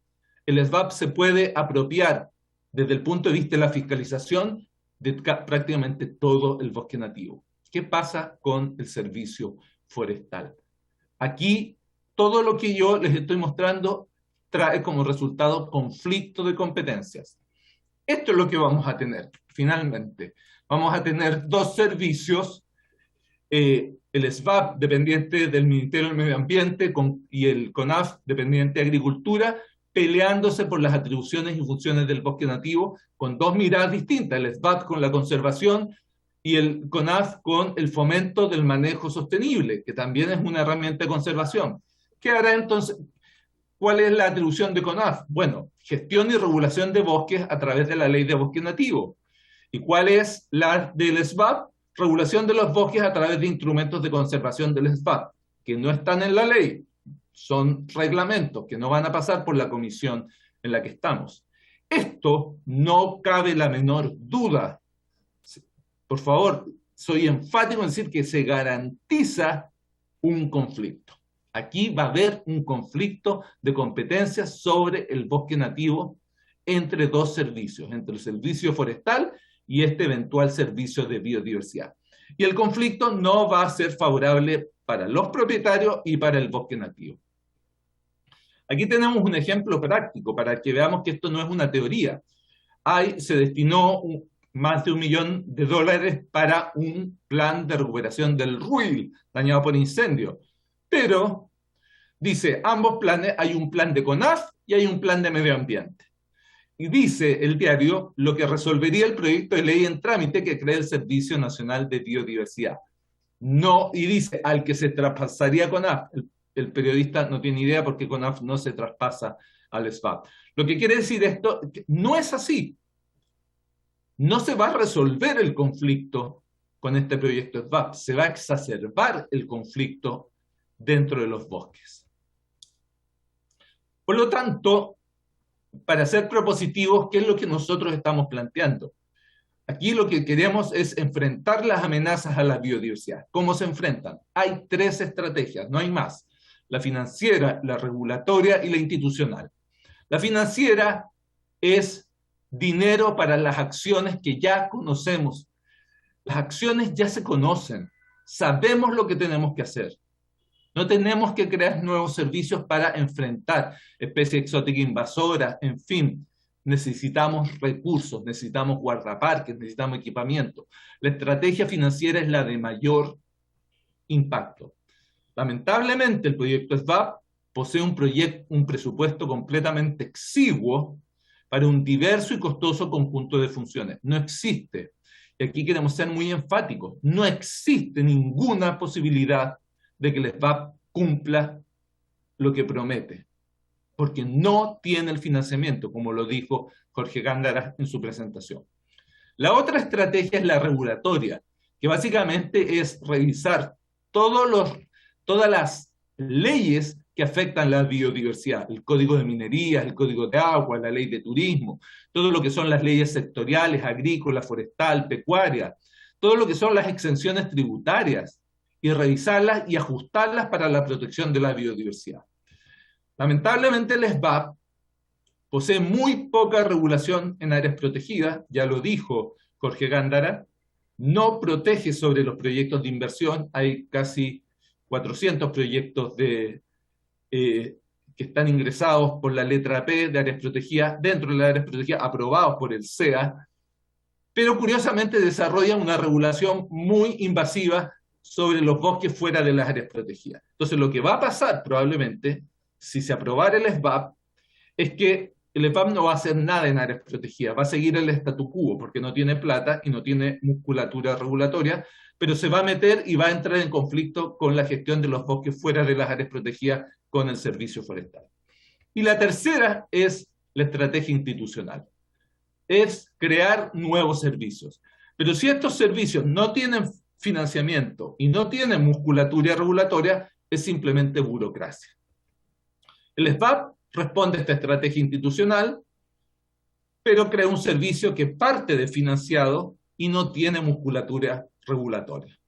el SVAP se puede apropiar desde el punto de vista de la fiscalización de prácticamente todo el bosque nativo. ¿Qué pasa con el servicio forestal? Aquí, todo lo que yo les estoy mostrando trae como resultado conflicto de competencias. Esto es lo que vamos a tener, finalmente. Vamos a tener dos servicios, el SVAP dependiente del Ministerio del Medio Ambiente y el CONAF dependiente de Agricultura, peleándose por las atribuciones y funciones del bosque nativo con dos miradas distintas, el SVAP con la conservación y el CONAF con el fomento del manejo sostenible, que también es una herramienta de conservación. ¿Qué hará entonces? ¿Cuál es la atribución de CONAF? Bueno, gestión y regulación de bosques a través de la ley de bosque nativo. ¿Y cuál es la del SVAP? Regulación de los bosques a través de instrumentos de conservación del SVAP, que no están en la ley, son reglamentos que no van a pasar por la comisión en la que estamos. Esto no cabe la menor duda. Por favor, soy enfático en decir que se garantiza un conflicto. Aquí va a haber un conflicto de competencias sobre el bosque nativo entre dos servicios, entre el servicio forestal y este eventual servicio de biodiversidad. Y el conflicto no va a ser favorable para los propietarios y para el bosque nativo. Aquí tenemos un ejemplo práctico para que veamos que esto no es una teoría. Se destinó más de $1 millón para un plan de recuperación del Ruil, dañado por incendio. Pero, dice, ambos planes, hay un plan de CONAF y hay un plan de medio ambiente. Y dice el diario lo que resolvería el proyecto de ley en trámite que crea el Servicio Nacional de Biodiversidad. No, y dice, al que se traspasaría CONAF. El periodista no tiene idea porque CONAF no se traspasa al SVAP. Lo que quiere decir esto, no es así. No se va a resolver el conflicto con este proyecto SVAP, se va a exacerbar el conflicto dentro de los bosques. Por lo tanto, para ser propositivos, ¿qué es lo que nosotros estamos planteando? Aquí lo que queremos es enfrentar las amenazas a la biodiversidad. ¿Cómo se enfrentan? Hay 3 estrategias, no hay más. La financiera, la regulatoria y la institucional. La financiera es dinero para las acciones que ya conocemos. Las acciones ya se conocen. Sabemos lo que tenemos que hacer. No tenemos que crear nuevos servicios para enfrentar especies exóticas invasoras, en fin. Necesitamos recursos, necesitamos guardaparques, necesitamos equipamiento. La estrategia financiera es la de mayor impacto. Lamentablemente, el proyecto SVAP posee un presupuesto completamente exiguo para un diverso y costoso conjunto de funciones. No existe, y aquí queremos ser muy enfáticos, no existe ninguna posibilidad de que el SVAP cumpla lo que promete, porque no tiene el financiamiento, como lo dijo Jorge Gándara en su presentación. La otra estrategia es la regulatoria, que básicamente es revisar todas las leyes que afectan la biodiversidad, el Código de Minería, el Código de Agua, la Ley de Turismo, todo lo que son las leyes sectoriales, agrícola, forestal, pecuaria, todo lo que son las exenciones tributarias, y revisarlas y ajustarlas para la protección de la biodiversidad. Lamentablemente el SVAP posee muy poca regulación en áreas protegidas, ya lo dijo Jorge Gándara, no protege sobre los proyectos de inversión, hay casi 400 proyectos que están ingresados por la letra P de áreas protegidas, dentro de las áreas protegidas, aprobados por el SEA, pero curiosamente desarrolla una regulación muy invasiva sobre los bosques fuera de las áreas protegidas. Entonces, lo que va a pasar probablemente, si se aprobara el SBAP, es que el SBAP no va a hacer nada en áreas protegidas, va a seguir el statu quo, porque no tiene plata y no tiene musculatura regulatoria, pero se va a meter y va a entrar en conflicto con la gestión de los bosques fuera de las áreas protegidas con el servicio forestal. Y la tercera es la estrategia institucional, es crear nuevos servicios. Pero si estos servicios no tienen financiamiento y no tienen musculatura regulatoria, es simplemente burocracia. El SBAP responde a esta estrategia institucional, pero crea un servicio que parte de financiado y no tiene musculatura regulatoria.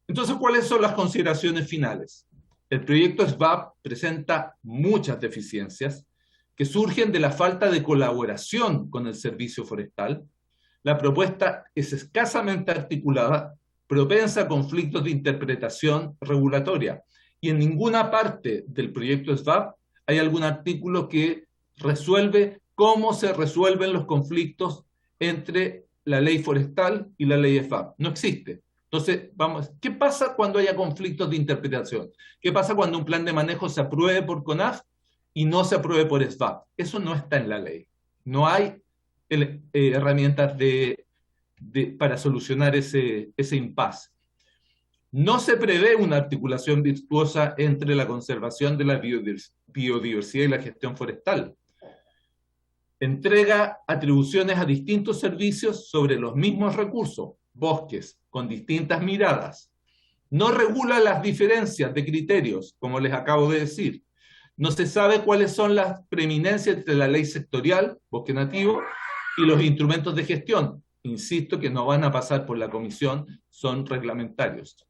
Entonces, ¿cuáles son las consideraciones finales? El proyecto SBAP presenta muchas deficiencias que surgen de la falta de colaboración con el servicio forestal. La propuesta es escasamente articulada, propensa a conflictos de interpretación regulatoria, y en ninguna parte del proyecto SBAP hay algún artículo que resuelve cómo se resuelven los conflictos entre la ley forestal y la ley SBAP. No existe. Entonces, ¿qué pasa cuando haya conflictos de interpretación? ¿Qué pasa cuando un plan de manejo se apruebe por CONAF y no se apruebe por SBAP? Eso no está en la ley. No hay herramientas para solucionar ese impasse. No se prevé una articulación virtuosa entre la conservación de la biodiversidad y la gestión forestal. Entrega atribuciones a distintos servicios sobre los mismos recursos, bosques, con distintas miradas. No regula las diferencias de criterios, como les acabo de decir. No se sabe cuáles son las preeminencias entre la ley sectorial, bosque nativo, y los instrumentos de gestión. Insisto que no van a pasar por la comisión, son reglamentarios.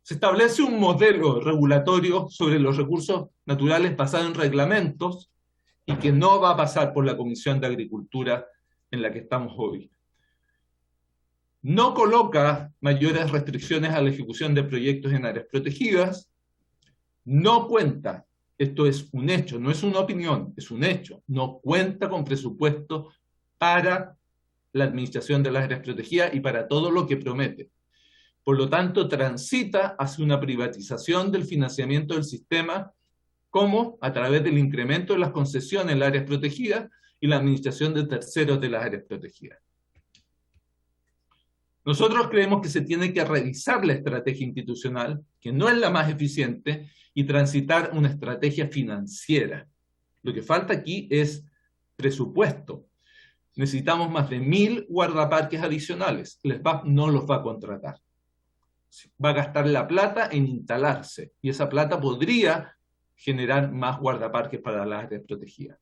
Se establece un modelo regulatorio sobre los recursos naturales basado en reglamentos y que no va a pasar por la Comisión de Agricultura en la que estamos hoy. No coloca mayores restricciones a la ejecución de proyectos en áreas protegidas, no cuenta, esto es un hecho, no es una opinión, es un hecho, no cuenta con presupuesto para la administración de las áreas protegidas y para todo lo que promete. Por lo tanto, transita hacia una privatización del financiamiento del sistema, como a través del incremento de las concesiones en las áreas protegidas y la administración de terceros de las áreas protegidas. Nosotros creemos que se tiene que revisar la estrategia institucional, que no es la más eficiente, y transitar una estrategia financiera. Lo que falta aquí es presupuesto. Necesitamos más de 1.000 guardaparques adicionales. El SBAP no los va a contratar. Va a gastar la plata en instalarse, y esa plata podría generar más guardaparques para las áreas protegidas.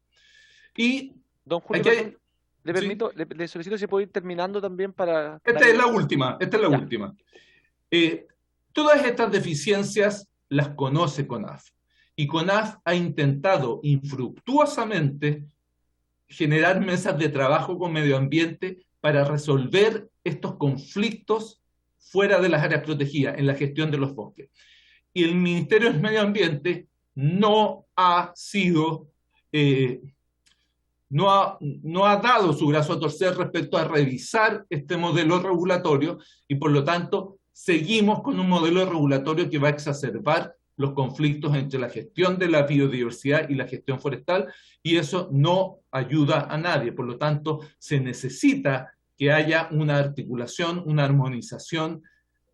Y don Julio, aquí le permito, ¿sí? le solicito si puedo ir terminando también para... Esta es la última. Todas estas deficiencias las conoce CONAF, y CONAF ha intentado infructuosamente generar mesas de trabajo con medio ambiente para resolver estos conflictos fuera de las áreas protegidas, en la gestión de los bosques. Y el Ministerio del Medio Ambiente no ha dado su brazo a torcer respecto a revisar este modelo regulatorio, y por lo tanto seguimos con un modelo regulatorio que va a exacerbar los conflictos entre la gestión de la biodiversidad y la gestión forestal, y eso no ayuda a nadie. Por lo tanto, se necesita que haya una articulación, una armonización,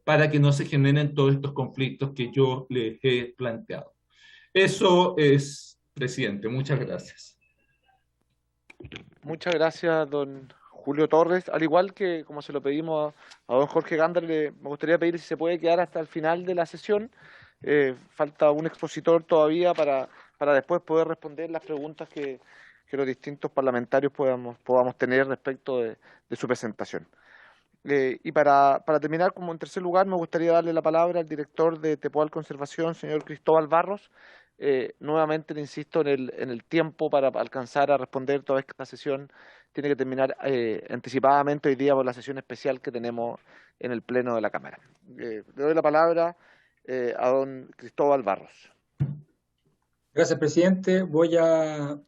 para que no se generen todos estos conflictos que yo les he planteado. Eso es, presidente. Muchas gracias. Muchas gracias, don Julio Torres. Al igual que como se lo pedimos a don Jorge Gándara, me gustaría pedir si se puede quedar hasta el final de la sesión. Falta un expositor todavía para después poder responder las preguntas que los distintos parlamentarios podamos tener respecto de su presentación. Y para terminar, como en tercer lugar, me gustaría darle la palabra al director de Tepual Conservación, señor Cristóbal Barros, Nuevamente le insisto en el tiempo para alcanzar a responder toda esta sesión. Tiene que terminar anticipadamente hoy día por la sesión especial que tenemos en el Pleno de la Cámara. Le doy la palabra a don Cristóbal Barros. Gracias, presidente. Voy a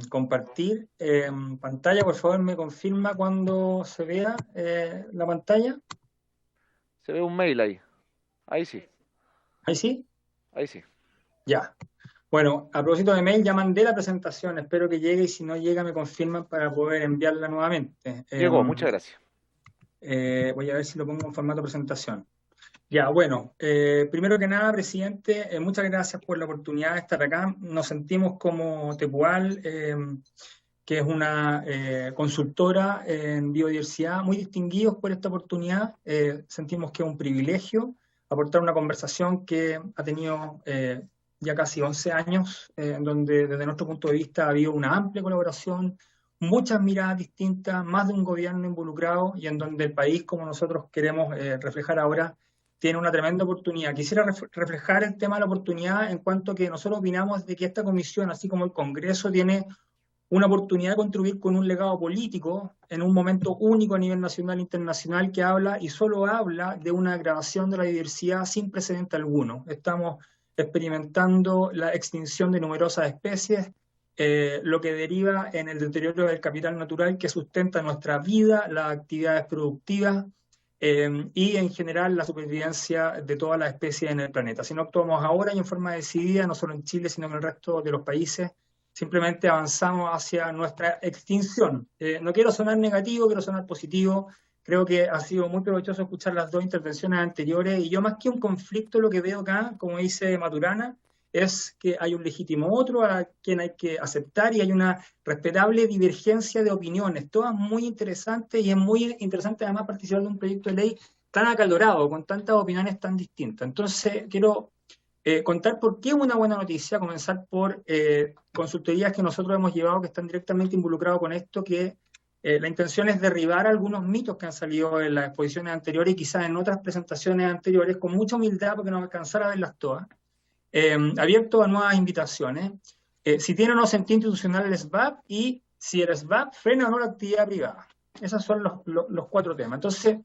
compartir pantalla. Por favor, me confirma cuando se vea la pantalla. Se ve un mail ahí. Ahí sí. ¿Ahí sí? Ahí sí. Ya. Bueno, a propósito de mail, ya mandé la presentación. Espero que llegue y si no llega me confirman para poder enviarla nuevamente. Llegó, muchas gracias. Voy a ver si lo pongo en formato presentación. Ya, bueno, primero que nada, presidente, muchas gracias por la oportunidad de estar acá. Nos sentimos como Tepual, que es una consultora en biodiversidad, muy distinguidos por esta oportunidad. Sentimos que es un privilegio aportar una conversación que ha tenido ya casi 11 años, en donde desde nuestro punto de vista ha habido una amplia colaboración, muchas miradas distintas, más de un gobierno involucrado y en donde el país, como nosotros queremos reflejar ahora, tiene una tremenda oportunidad. Quisiera reflejar el tema de la oportunidad en cuanto que nosotros opinamos de que esta comisión, así como el Congreso, tiene una oportunidad de contribuir con un legado político en un momento único a nivel nacional e internacional que habla y solo habla de una degradación de la diversidad sin precedente alguno. Estamos experimentando la extinción de numerosas especies, lo que deriva en el deterioro del capital natural que sustenta nuestra vida, las actividades productivas y en general la supervivencia de todas las especies en el planeta. Si no actuamos ahora y en forma decidida, no solo en Chile, sino en el resto de los países, simplemente avanzamos hacia nuestra extinción. No quiero sonar negativo, quiero sonar positivo. Creo que ha sido muy provechoso escuchar las dos intervenciones anteriores y yo más que un conflicto lo que veo acá, como dice Maturana, es que hay un legítimo otro a quien hay que aceptar y hay una respetable divergencia de opiniones, todas muy interesantes y es muy interesante además participar de un proyecto de ley tan acalorado, con tantas opiniones tan distintas. Entonces quiero contar por qué es una buena noticia, comenzar por consultorías que nosotros hemos llevado que están directamente involucrados con esto, que la intención es derribar algunos mitos que han salido en las exposiciones anteriores y quizás en otras presentaciones anteriores, con mucha humildad porque no me alcanzara a verlas todas. Abierto a nuevas invitaciones. Si tiene o no sentido institucional el SBAP y si el SBAP frena o no la actividad privada. Esos son los cuatro temas. Entonces,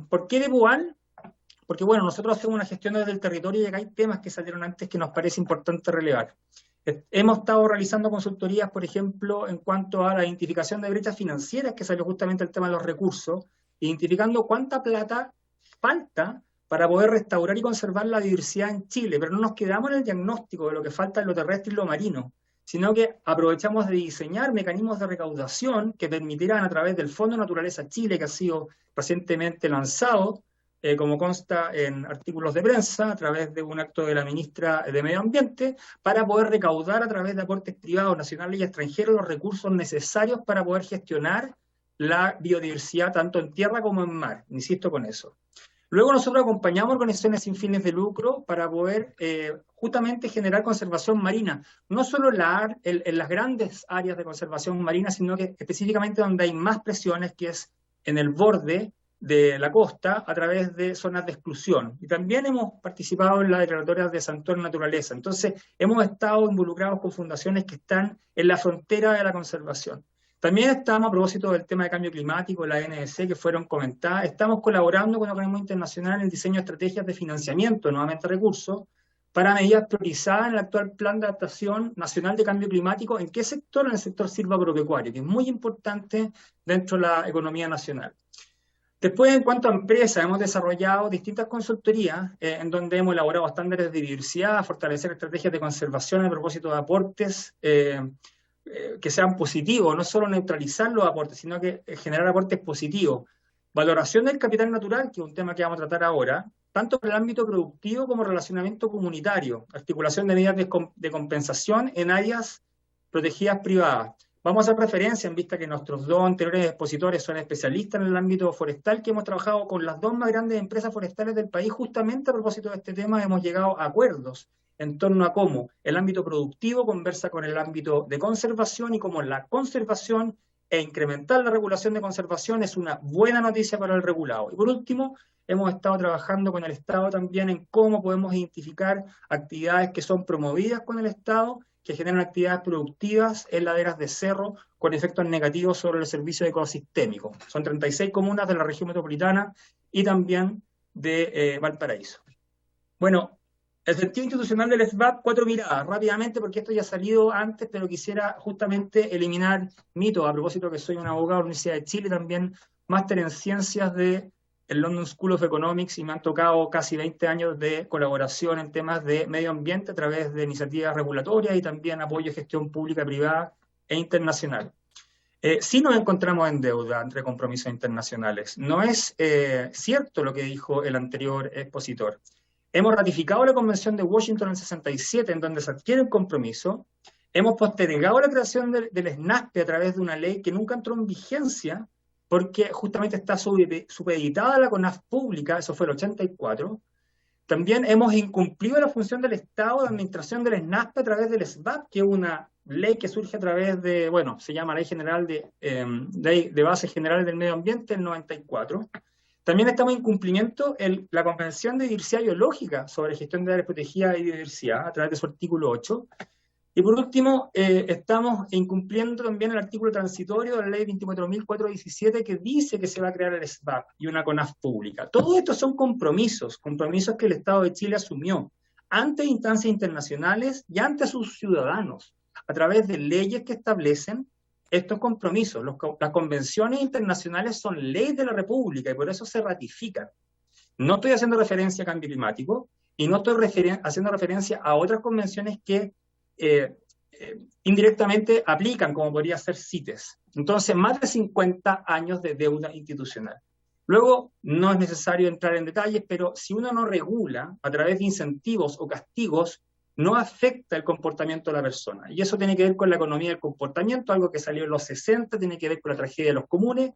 ¿por qué Tepual? Porque bueno, nosotros hacemos una gestión desde el territorio y acá hay temas que salieron antes que nos parece importante relevar. Hemos estado realizando consultorías, por ejemplo, en cuanto a la identificación de brechas financieras, que salió justamente el tema de los recursos, identificando cuánta plata falta para poder restaurar y conservar la diversidad en Chile, pero no nos quedamos en el diagnóstico de lo que falta en lo terrestre y lo marino, sino que aprovechamos de diseñar mecanismos de recaudación que permitirán a través del Fondo Naturaleza Chile, que ha sido recientemente lanzado, como consta en artículos de prensa, a través de un acto de la ministra de Medio Ambiente, para poder recaudar a través de aportes privados, nacionales y extranjeros los recursos necesarios para poder gestionar la biodiversidad tanto en tierra como en mar. Insisto con eso. Luego nosotros acompañamos organizaciones sin fines de lucro para poder justamente generar conservación marina, no solo en las grandes áreas de conservación marina, sino que específicamente donde hay más presiones, que es en el borde de la costa a través de zonas de exclusión. Y también hemos participado en las declaratorias de Santuario Naturaleza. Entonces, hemos estado involucrados con fundaciones que están en la frontera de la conservación. También estamos, a propósito del tema de cambio climático, la NDC, que fueron comentadas, estamos colaborando con el organismo internacional en el diseño de estrategias de financiamiento, nuevamente recursos, para medidas priorizadas en el actual Plan de Adaptación Nacional de Cambio Climático. ¿En qué sector? En el sector silvagropecuario, que es muy importante dentro de la economía nacional. Después, en cuanto a empresas, hemos desarrollado distintas consultorías en donde hemos elaborado estándares de diversidad, fortalecer estrategias de conservación a propósito de aportes que sean positivos, no solo neutralizar los aportes, sino que generar aportes positivos. Valoración del capital natural, que es un tema que vamos a tratar ahora, tanto en el ámbito productivo como relacionamiento comunitario, articulación de medidas de compensación en áreas protegidas privadas. Vamos a hacer referencia en vista que nuestros dos anteriores expositores son especialistas en el ámbito forestal, que hemos trabajado con las dos más grandes empresas forestales del país. Justamente a propósito de este tema hemos llegado a acuerdos en torno a cómo el ámbito productivo conversa con el ámbito de conservación y cómo la conservación e incrementar la regulación de conservación es una buena noticia para el regulado. Y por último, hemos estado trabajando con el Estado también en cómo podemos identificar actividades que son promovidas con el Estado, que generan actividades productivas en laderas de cerro con efectos negativos sobre el servicio ecosistémico. Son 36 comunas de la región metropolitana y también de Valparaíso. Bueno, el sentido institucional del SBAP, 4 miradas, rápidamente, porque esto ya ha salido antes, pero quisiera justamente eliminar mitos, a propósito que soy un abogado de la Universidad de Chile, también máster en ciencias de el London School of Economics, y me han tocado casi 20 años de colaboración en temas de medio ambiente a través de iniciativas regulatorias y también apoyo de gestión pública, privada e internacional. Sí nos encontramos en deuda entre compromisos internacionales. No es cierto lo que dijo el anterior expositor. Hemos ratificado la Convención de Washington en el 67, en donde se adquiere un compromiso. Hemos postergado la creación del SNASPE a través de una ley que nunca entró en vigencia, porque justamente está supeditada a la CONAF pública, eso fue el 84. También hemos incumplido la función del Estado de administración del SNASPE a través del SBAP, que es una ley que surge a través de, bueno, se llama Ley General de Bases Generales del Medio Ambiente, el 94. También estamos en cumplimiento la Convención de Diversidad Biológica sobre gestión de áreas protegidas y biodiversidad a través de su artículo 8. Y por último, estamos incumpliendo también el artículo transitorio de la ley 24.417 que dice que se va a crear el SBAP y una CONAF pública. Todos estos son compromisos que el Estado de Chile asumió ante instancias internacionales y ante sus ciudadanos, a través de leyes que establecen estos compromisos. Las convenciones internacionales son leyes de la República y por eso se ratifican. No estoy haciendo referencia a cambio climático y no estoy haciendo referencia a otras convenciones que indirectamente aplican, como podría ser CITES. Entonces, más de 50 años de deuda institucional. Luego, no es necesario entrar en detalles, pero si uno no regula a través de incentivos o castigos, no afecta el comportamiento de la persona. Y eso tiene que ver con la economía del comportamiento, algo que salió en los 60, tiene que ver con la tragedia de los comunes,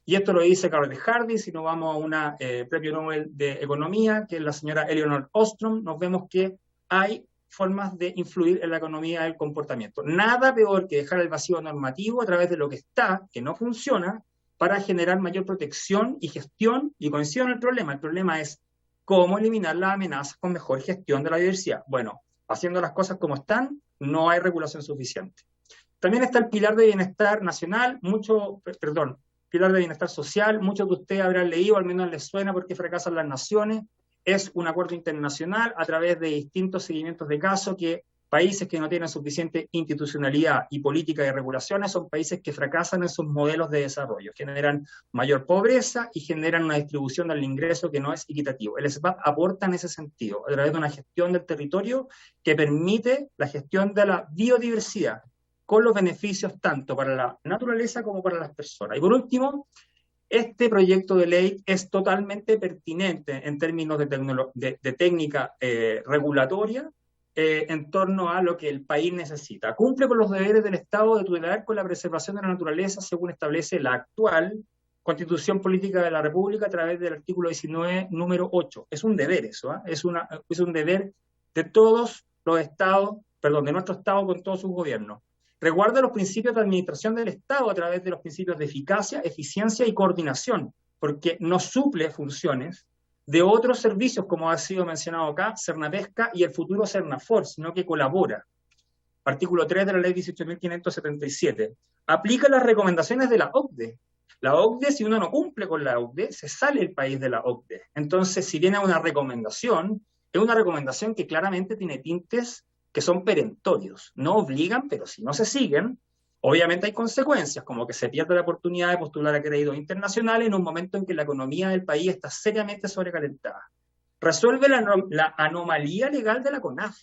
y esto lo dice Carol Hardy. Si nos vamos a una premio Nobel de Economía, que es la señora Eleanor Ostrom, nos vemos que hay formas de influir en la economía del comportamiento. Nada peor que dejar el vacío normativo a través de lo que está, que no funciona, para generar mayor protección y gestión, y coincido en el problema. El problema es cómo eliminar las amenazas con mejor gestión de la diversidad. Bueno, haciendo las cosas como están, no hay regulación suficiente. También está el pilar de bienestar nacional, pilar de bienestar social, muchos de ustedes habrán leído, al menos les suena porque fracasan las naciones. Es un acuerdo internacional a través de distintos seguimientos de casos que países que no tienen suficiente institucionalidad y política de regulaciones son países que fracasan en sus modelos de desarrollo, generan mayor pobreza y generan una distribución del ingreso que no es equitativo. El SBAP aporta en ese sentido, a través de una gestión del territorio que permite la gestión de la biodiversidad, con los beneficios tanto para la naturaleza como para las personas. Y por último, este proyecto de ley es totalmente pertinente en términos de técnica regulatoria en torno a lo que el país necesita. Cumple con los deberes del Estado de tutelar con la preservación de la naturaleza según establece la actual Constitución Política de la República a través del artículo 19, número 8. Es un deber eso, ¿eh? Es un deber de todos los estados, de nuestro Estado con todos sus gobiernos. Resguarda los principios de administración del Estado a través de los principios de eficacia, eficiencia y coordinación, porque no suple funciones de otros servicios, como ha sido mencionado acá, Cernapesca y el futuro Cernafor, sino que colabora. Artículo 3 de la Ley 18.577. Aplica las recomendaciones de la OCDE. La OCDE, si uno no cumple con la OCDE, se sale el país de la OCDE. Entonces, si viene una recomendación, es una recomendación que claramente tiene tintes que son perentorios, no obligan, pero si no se siguen, obviamente hay consecuencias, como que se pierde la oportunidad de postular a créditos internacionales en un momento en que la economía del país está seriamente sobrecalentada. Resuelve la anomalía legal de la CONAF.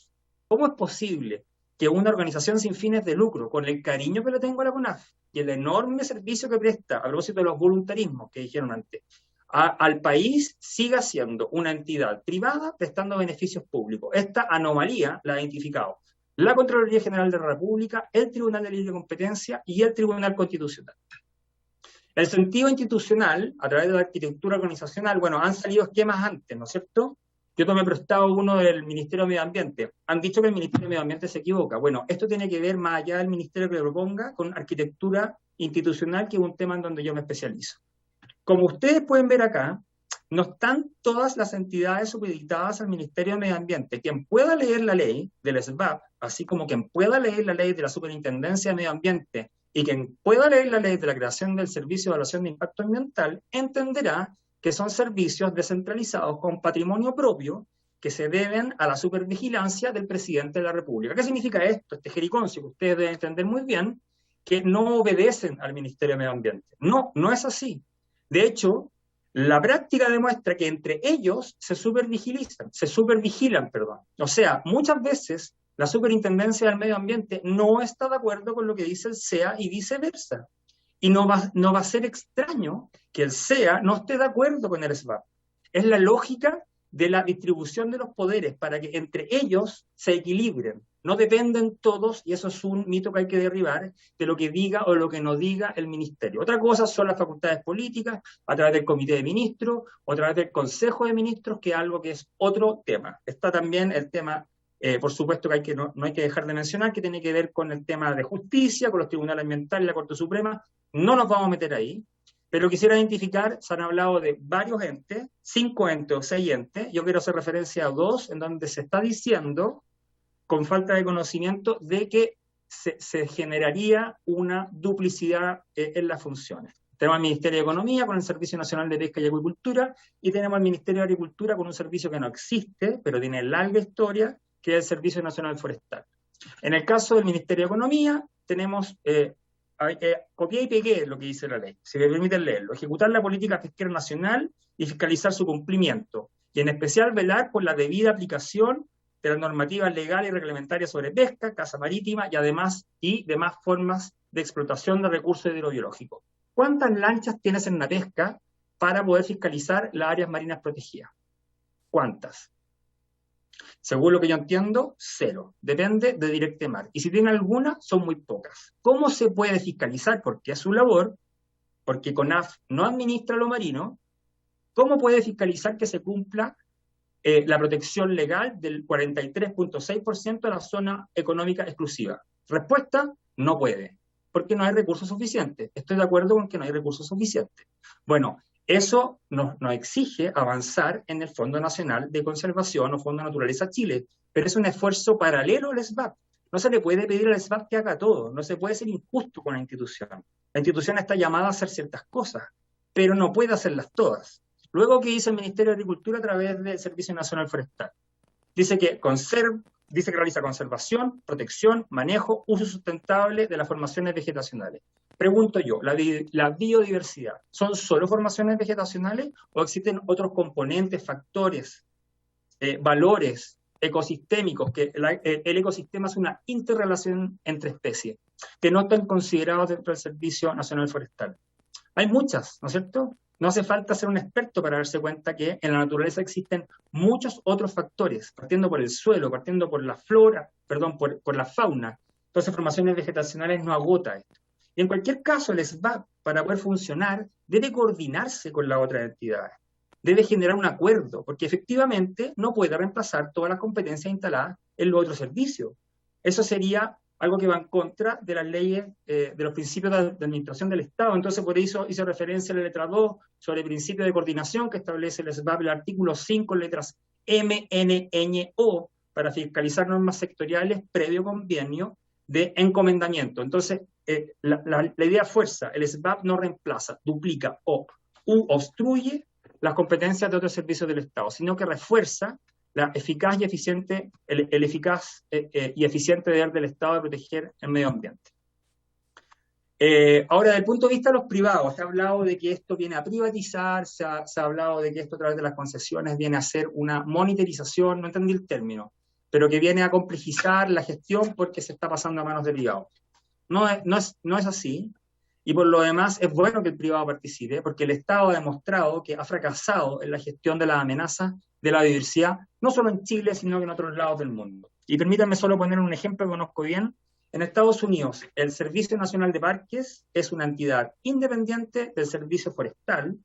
¿Cómo es posible que una organización sin fines de lucro, con el cariño que le tengo a la CONAF y el enorme servicio que presta, a propósito de los voluntarismos que dijeron antes, al país siga siendo una entidad privada prestando beneficios públicos? Esta anomalía la ha identificado la Contraloría General de la República, el Tribunal de Libre Competencia y el Tribunal Constitucional. El sentido institucional, a través de la arquitectura organizacional, bueno, han salido esquemas antes, ¿no es cierto? Yo tomé prestado uno del Ministerio de Medio Ambiente. Han dicho que el Ministerio de Medio Ambiente se equivoca. Bueno, esto tiene que ver, más allá del ministerio que lo proponga, con arquitectura institucional, que es un tema en donde yo me especializo. Como ustedes pueden ver acá, no están todas las entidades supeditadas al Ministerio de Medio Ambiente. Quien pueda leer la ley del SBAP, así como quien pueda leer la ley de la Superintendencia de Medio Ambiente y quien pueda leer la ley de la creación del Servicio de Evaluación de Impacto Ambiental, entenderá que son servicios descentralizados con patrimonio propio que se deben a la supervigilancia del presidente de la República. ¿Qué significa esto? Este jericoncio que ustedes deben entender muy bien, que no obedecen al Ministerio de Medio Ambiente. No, no es así. De hecho, la práctica demuestra que entre ellos se supervigilan. O sea, muchas veces la Superintendencia del Medio Ambiente no está de acuerdo con lo que dice el SEA y viceversa. Y no va a ser extraño que el SEA no esté de acuerdo con el SBAP. Es la lógica de la distribución de los poderes para que entre ellos se equilibren. No dependen todos, y eso es un mito que hay que derribar, de lo que diga o lo que no diga el ministerio. Otra cosa son las facultades políticas, a través del Comité de Ministros, o a través del Consejo de Ministros, que es algo que es otro tema. Está también el tema, por supuesto, que no hay que dejar de mencionar, que tiene que ver con el tema de justicia, con los tribunales ambientales y la Corte Suprema. No nos vamos a meter ahí, pero quisiera identificar, se han hablado de varios entes, 5 entes o 6 entes. Yo quiero hacer referencia a 2, en donde se está diciendo, con falta de conocimiento, de que se generaría una duplicidad en las funciones. Tenemos al Ministerio de Economía con el Servicio Nacional de Pesca y Acuicultura, y tenemos al Ministerio de Agricultura con un servicio que no existe, pero tiene larga historia, que es el Servicio Nacional Forestal. En el caso del Ministerio de Economía, tenemos, copié y pegué lo que dice la ley, si me permiten leerlo: ejecutar la política pesquera nacional y fiscalizar su cumplimiento, y en especial velar por la debida aplicación de las normativas legales y reglamentarias sobre pesca, caza marítima y demás formas de explotación de recursos hidrobiológicos. ¿Cuántas lanchas tienes en la pesca para poder fiscalizar las áreas marinas protegidas? ¿Cuántas? Según lo que yo entiendo, 0. Depende de Directemar. Y si tiene alguna, son muy pocas. ¿Cómo se puede fiscalizar? Porque es su labor, porque CONAF no administra lo marino. ¿Cómo puede fiscalizar que se cumpla la protección legal del 43.6% de la zona económica exclusiva? Respuesta: no puede, porque no hay recursos suficientes. Estoy de acuerdo con que no hay recursos suficientes. Bueno, eso nos exige avanzar en el Fondo Nacional de Conservación o Fondo Naturaleza Chile, pero es un esfuerzo paralelo al SBAP. No se le puede pedir al SBAP que haga todo, no se puede ser injusto con la institución. La institución está llamada a hacer ciertas cosas, pero no puede hacerlas todas. Luego, ¿qué dice el Ministerio de Agricultura a través del Servicio Nacional Forestal? Dice que realiza conservación, protección, manejo, uso sustentable de las formaciones vegetacionales. Pregunto yo, ¿la biodiversidad son solo formaciones vegetacionales o existen otros componentes, factores, valores ecosistémicos, que el ecosistema es una interrelación entre especies, que no están considerados dentro del Servicio Nacional Forestal? Hay muchas, ¿no es cierto? No hace falta ser un experto para darse cuenta que en la naturaleza existen muchos otros factores, partiendo por el suelo, partiendo por la flora, por la fauna. Entonces, formaciones vegetacionales no agota esto. Y en cualquier caso, el SBAP, para poder funcionar, debe coordinarse con las otras entidades. Debe generar un acuerdo, porque efectivamente no puede reemplazar todas las competencias instaladas en los otros servicios. Eso sería algo que va en contra de las leyes, de los principios de administración del Estado. Entonces, por eso hice referencia a la letra 2 sobre el principio de coordinación que establece el SBAP, el artículo 5, letras M, N, Ñ, O, para fiscalizar normas sectoriales previo convenio de encomendamiento. Entonces, la idea fuerza: el SBAP no reemplaza, duplica u obstruye las competencias de otros servicios del Estado, sino que refuerza la eficaz y eficiente, el eficaz y eficiente deber del Estado de proteger el medio ambiente. Ahora, desde el punto de vista de los privados, se ha hablado de que esto viene a privatizar, se ha hablado de que esto a través de las concesiones viene a ser una monitorización, no entendí el término, pero que viene a complejizar la gestión porque se está pasando a manos de privados. No es así, y por lo demás es bueno que el privado participe, porque el Estado ha demostrado que ha fracasado en la gestión de las amenazas de la biodiversidad, no solo en Chile, sino que en otros lados del mundo. Y permítanme solo poner un ejemplo que conozco bien. En Estados Unidos, el Servicio Nacional de Parques es una entidad independiente del Servicio Forestal,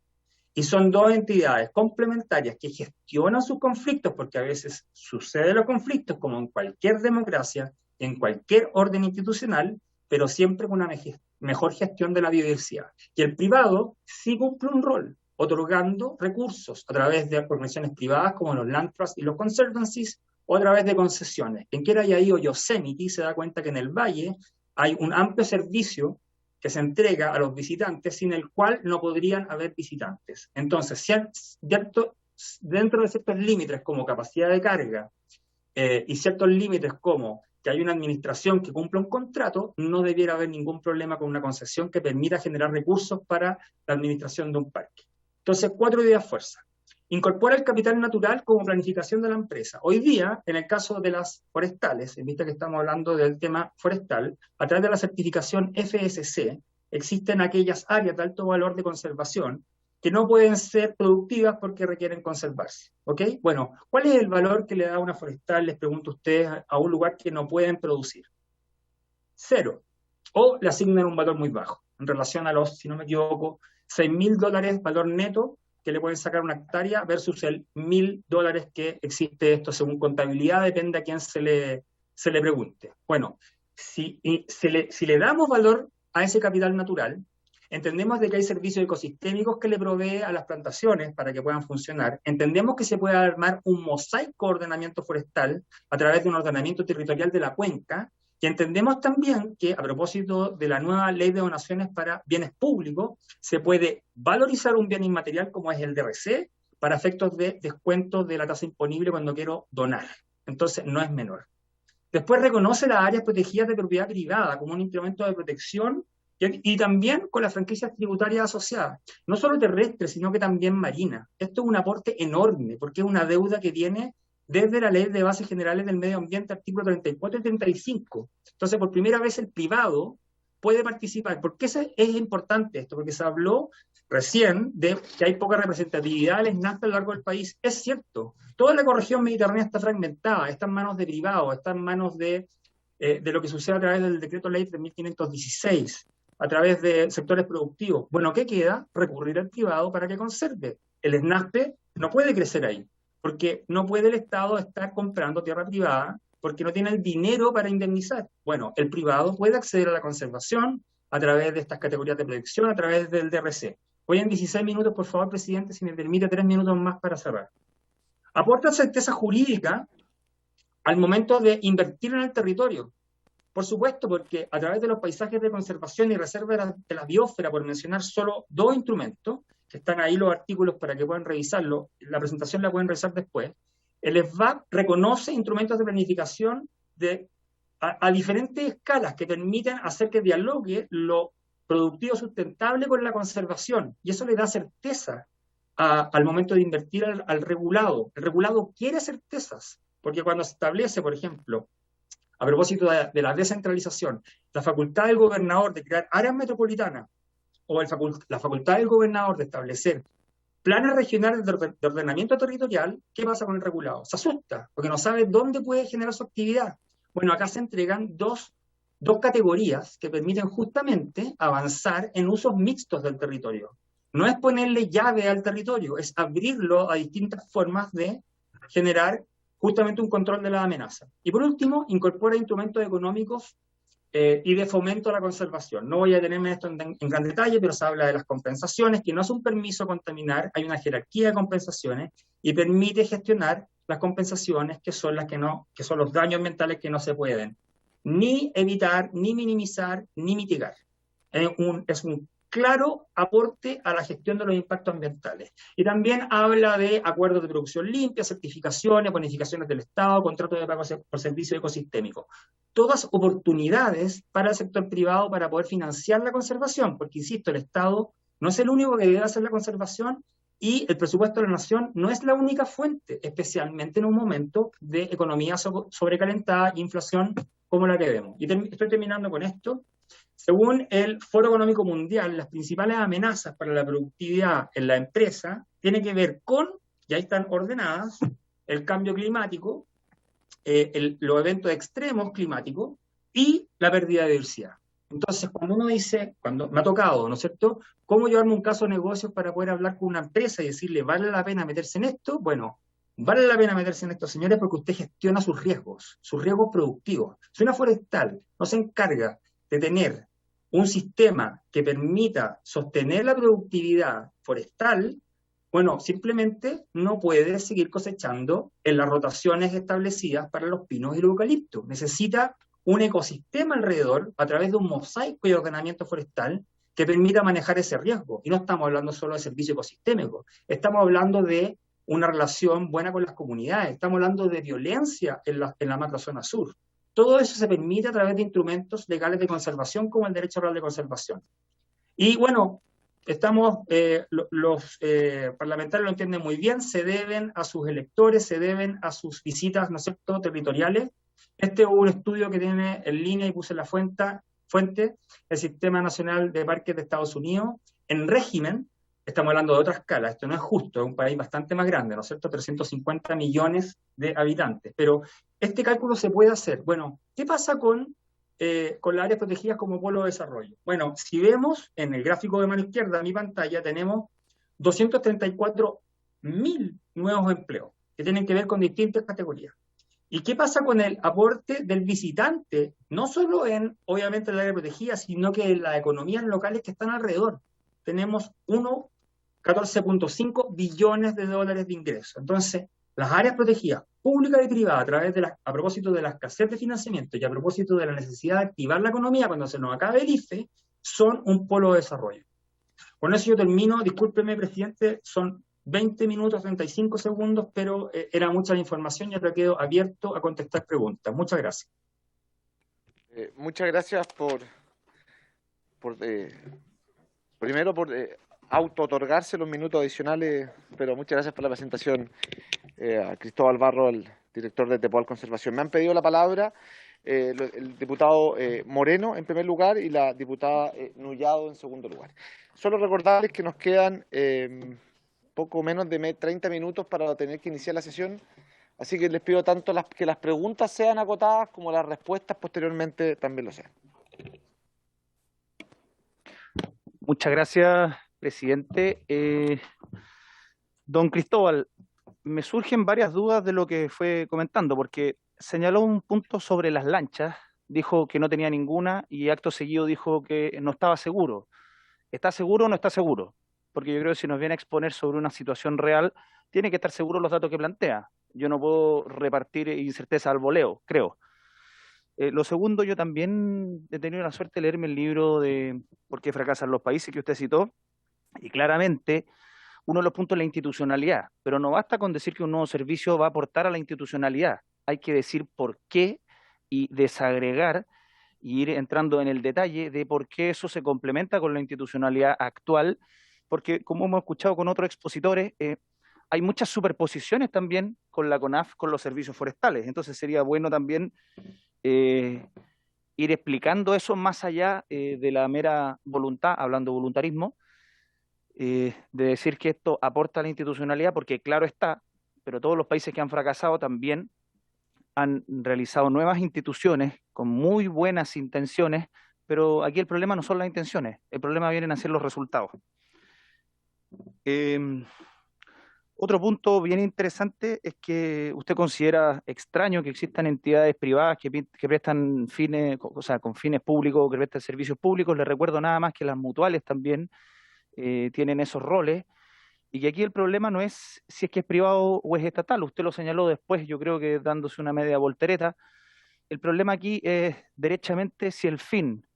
Y son dos entidades complementarias que gestionan sus conflictos, porque a veces suceden los conflictos, como en cualquier democracia, en cualquier orden institucional, pero siempre con una mejor gestión de la biodiversidad. Y el privado sí cumple un rol, otorgando recursos a través de organizaciones privadas como los land trusts y los conservancies, o a través de concesiones. Quien quiera haya ido a Yosemite se da cuenta que en el valle hay un amplio servicio que se entrega a los visitantes, sin el cual no podrían haber visitantes. Entonces, dentro de ciertos límites como capacidad de carga y ciertos límites como que hay una administración que cumple un contrato, no debiera haber ningún problema con una concesión que permita generar recursos para la administración de un parque. Entonces, 4 ideas fuerza. Incorpora el capital natural como planificación de la empresa. Hoy día, en el caso de las forestales, en vista que estamos hablando del tema forestal, a través de la certificación FSC, existen aquellas áreas de alto valor de conservación que no pueden ser productivas porque requieren conservarse. ¿Ok? Bueno, ¿cuál es el valor que le da una forestal, les pregunto a ustedes, a un lugar que no pueden producir? 0. O le asignan un valor muy bajo, en relación a los, si no me equivoco, $6.000 valor neto que le pueden sacar una hectárea versus el $1.000 que existe esto según contabilidad, depende a quién se le pregunte. Bueno, si le damos valor a ese capital natural, entendemos de que hay servicios ecosistémicos que le provee a las plantaciones para que puedan funcionar, entendemos que se puede armar un mosaico de ordenamiento forestal a través de un ordenamiento territorial de la cuenca, y entendemos también que, a propósito de la nueva ley de donaciones para bienes públicos, se puede valorizar un bien inmaterial como es el DRC para efectos de descuento de la tasa imponible cuando quiero donar. Entonces, no es menor. Después reconoce las áreas protegidas de propiedad privada como un instrumento de protección y también con las franquicias tributarias asociadas, no solo terrestres, sino que también marinas. Esto es un aporte enorme, porque es una deuda que viene desde la Ley de Bases Generales del Medio Ambiente, artículo 34 y 35. Entonces, por primera vez el privado puede participar. ¿Por qué es importante esto? Porque se habló recién de que hay poca representatividad del SNAP a lo largo del país. Es cierto, toda la ecorregión mediterránea está fragmentada, está en manos de privados, está en manos de lo que sucede a través del decreto ley 3516, a través de sectores productivos. Bueno, ¿qué queda? Recurrir al privado para que conserve. El SNASPE no puede crecer ahí, porque no puede el Estado estar comprando tierra privada, porque no tiene el dinero para indemnizar. Bueno, el privado puede acceder a la conservación a través de estas categorías de protección, a través del DRC. Voy en 16 minutos, por favor, presidente, si me permite 3 minutos más para cerrar. Aporta certeza jurídica al momento de invertir en el territorio. Por supuesto, porque a través de los paisajes de conservación y reserva de la biosfera, por mencionar solo 2 instrumentos, que están ahí los artículos para que puedan revisarlo, la presentación la pueden revisar después, el SBAP reconoce instrumentos de planificación a diferentes escalas que permiten hacer que dialogue lo productivo sustentable con la conservación, y eso le da certeza al momento de invertir al regulado. El regulado quiere certezas, porque cuando se establece, por ejemplo, a propósito de la descentralización, la facultad del gobernador de crear áreas metropolitanas, o la facultad del gobernador de establecer planes regionales de ordenamiento territorial, ¿qué pasa con el regulado? Se asusta, porque no sabe dónde puede generar su actividad. Bueno, acá se entregan dos categorías que permiten justamente avanzar en usos mixtos del territorio. No es ponerle llave al territorio, es abrirlo a distintas formas de generar justamente un control de la amenaza. Y por último, incorpora instrumentos económicos y de fomento a la conservación. No voy a detenerme esto en gran detalle, pero se habla de las compensaciones, que no es un permiso a contaminar, hay una jerarquía de compensaciones y permite gestionar las compensaciones que son que son los daños ambientales que no se pueden ni evitar, ni minimizar, ni mitigar. Es un claro aporte a la gestión de los impactos ambientales. Y también habla de acuerdos de producción limpia, certificaciones, bonificaciones del Estado, contratos de pago por servicio ecosistémico. Todas oportunidades para el sector privado para poder financiar la conservación, porque, insisto, el Estado no es el único que debe hacer la conservación y el presupuesto de la nación no es la única fuente, especialmente en un momento de economía sobrecalentada e inflación como la que vemos. Y estoy terminando con esto. Según el Foro Económico Mundial, las principales amenazas para la productividad en la empresa tienen que ver con, y ahí están ordenadas, el cambio climático, los eventos extremos climáticos y la pérdida de diversidad. Entonces, cuando uno dice, cuando me ha tocado, ¿no es cierto?, ¿cómo llevarme un caso de negocios para poder hablar con una empresa y decirle, ¿vale la pena meterse en esto? Bueno, vale la pena meterse en esto, señores, porque usted gestiona sus riesgos productivos. Si una forestal no se encarga de tener un sistema que permita sostener la productividad forestal, bueno, simplemente no puede seguir cosechando en las rotaciones establecidas para los pinos y los eucaliptos. Necesita un ecosistema alrededor a través de un mosaico y ordenamiento forestal que permita manejar ese riesgo. Y no estamos hablando solo de servicio ecosistémico, estamos hablando de una relación buena con las comunidades, estamos hablando de violencia en la macrozona sur. Todo eso se permite a través de instrumentos legales de conservación como el derecho real de conservación. Y bueno, los parlamentarios lo entienden muy bien, se deben a sus electores, se deben a sus visitas, ¿no es cierto?, territoriales. Este es un estudio que tiene en línea y puse la fuente, el Sistema Nacional de Parques de Estados Unidos, en régimen, estamos hablando de otra escala, esto no es justo, es un país bastante más grande, ¿no es cierto?, 350 millones de habitantes, pero este cálculo se puede hacer. Bueno, ¿qué pasa con las áreas protegidas como polo de desarrollo? Bueno, si vemos en el gráfico de mano izquierda de mi pantalla, tenemos 234.000 nuevos empleos que tienen que ver con distintas categorías. ¿Y qué pasa con el aporte del visitante? No solo en, obviamente, el área protegida, sino que en las economías locales que están alrededor. Tenemos 14.5 billones de dólares de ingresos. Entonces, las áreas protegidas, públicas y privadas, a propósito de la escasez de financiamiento y a propósito de la necesidad de activar la economía cuando se nos acabe el IFE, son un polo de desarrollo. Con eso yo termino. Discúlpeme, presidente, son 20 minutos, 35 segundos, pero era mucha la información y ahora quedo abierto a contestar preguntas. Muchas gracias. Muchas gracias primero por auto-otorgarse los minutos adicionales, pero muchas gracias por la presentación a Cristóbal Barro, el director de Tepual Conservación. Me han pedido la palabra el diputado Moreno en primer lugar y la diputada Nullado en segundo lugar. Solo recordarles que nos quedan poco menos de 30 minutos para tener que iniciar la sesión, así que les pido tanto que las preguntas sean acotadas como las respuestas posteriormente también lo sean. Muchas gracias, presidente. Don Cristóbal, me surgen varias dudas de lo que fue comentando, porque señaló un punto sobre las lanchas, dijo que no tenía ninguna y acto seguido dijo que no estaba seguro. ¿Está seguro o no está seguro? Porque yo creo que si nos viene a exponer sobre una situación real, tiene que estar seguro los datos que plantea. Yo no puedo repartir incerteza al voleo, creo. Lo segundo, yo también he tenido la suerte de leerme el libro de ¿Por qué fracasan los países?, que usted citó, y claramente uno de los puntos es la institucionalidad, pero no basta con decir que un nuevo servicio va a aportar a la institucionalidad, hay que decir por qué y desagregar y ir entrando en el detalle de por qué eso se complementa con la institucionalidad actual, porque como hemos escuchado con otros expositores, hay muchas superposiciones también con la CONAF, con los servicios forestales, entonces sería bueno también ir explicando eso más allá de la mera voluntad, hablando de voluntarismo, de decir que esto aporta a la institucionalidad, porque claro está, pero todos los países que han fracasado también han realizado nuevas instituciones con muy buenas intenciones, pero aquí el problema no son las intenciones, el problema vienen a ser los resultados. Otro punto bien interesante es que usted considera extraño que existan entidades privadas que prestan fines, o sea, con fines públicos, que prestan servicios públicos. Le recuerdo nada más que las mutuales también tienen esos roles, y que aquí el problema no es si es que es privado o es estatal. Usted lo señaló después, yo creo que dándose una media voltereta. El problema aquí es derechamente si el fin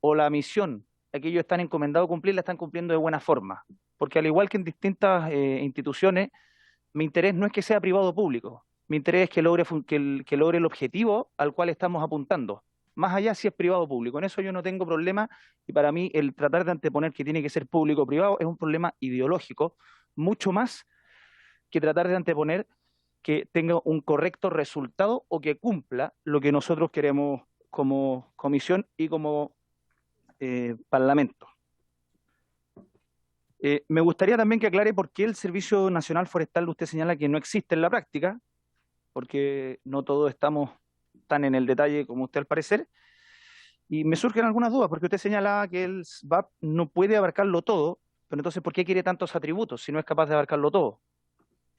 o la misión que ellos están encomendados a cumplir la están cumpliendo de buena forma. Porque al igual que en distintas instituciones, mi interés no es que sea privado o público, mi interés es que logre el objetivo al cual estamos apuntando, más allá si es privado o público. En eso yo no tengo problema, y para mí el tratar de anteponer que tiene que ser público o privado es un problema ideológico, mucho más que tratar de anteponer que tenga un correcto resultado o que cumpla lo que nosotros queremos como comisión y como Parlamento. Me gustaría también que aclare por qué el Servicio Nacional Forestal usted señala que no existe en la práctica, porque no todos estamos tan en el detalle como usted al parecer. Y me surgen algunas dudas, porque usted señalaba que el SBAP no puede abarcarlo todo, pero entonces, ¿por qué quiere tantos atributos si no es capaz de abarcarlo todo?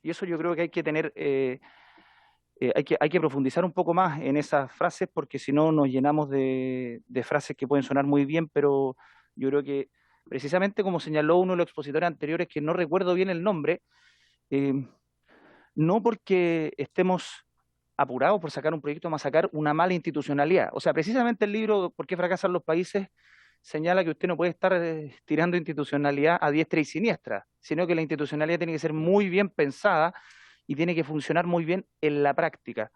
Y eso yo creo que hay que tener, hay que profundizar un poco más en esas frases, porque si no nos llenamos de frases que pueden sonar muy bien, pero yo creo que precisamente como señaló uno de los expositores anteriores, que no recuerdo bien el nombre, eh, no porque estemos apurados por sacar un proyecto, más sacar una mala institucionalidad. O sea, precisamente el libro ¿Por qué fracasan los países? Señala que usted no puede estar tirando institucionalidad a diestra y siniestra, sino que la institucionalidad tiene que ser muy bien pensada y tiene que funcionar muy bien en la práctica.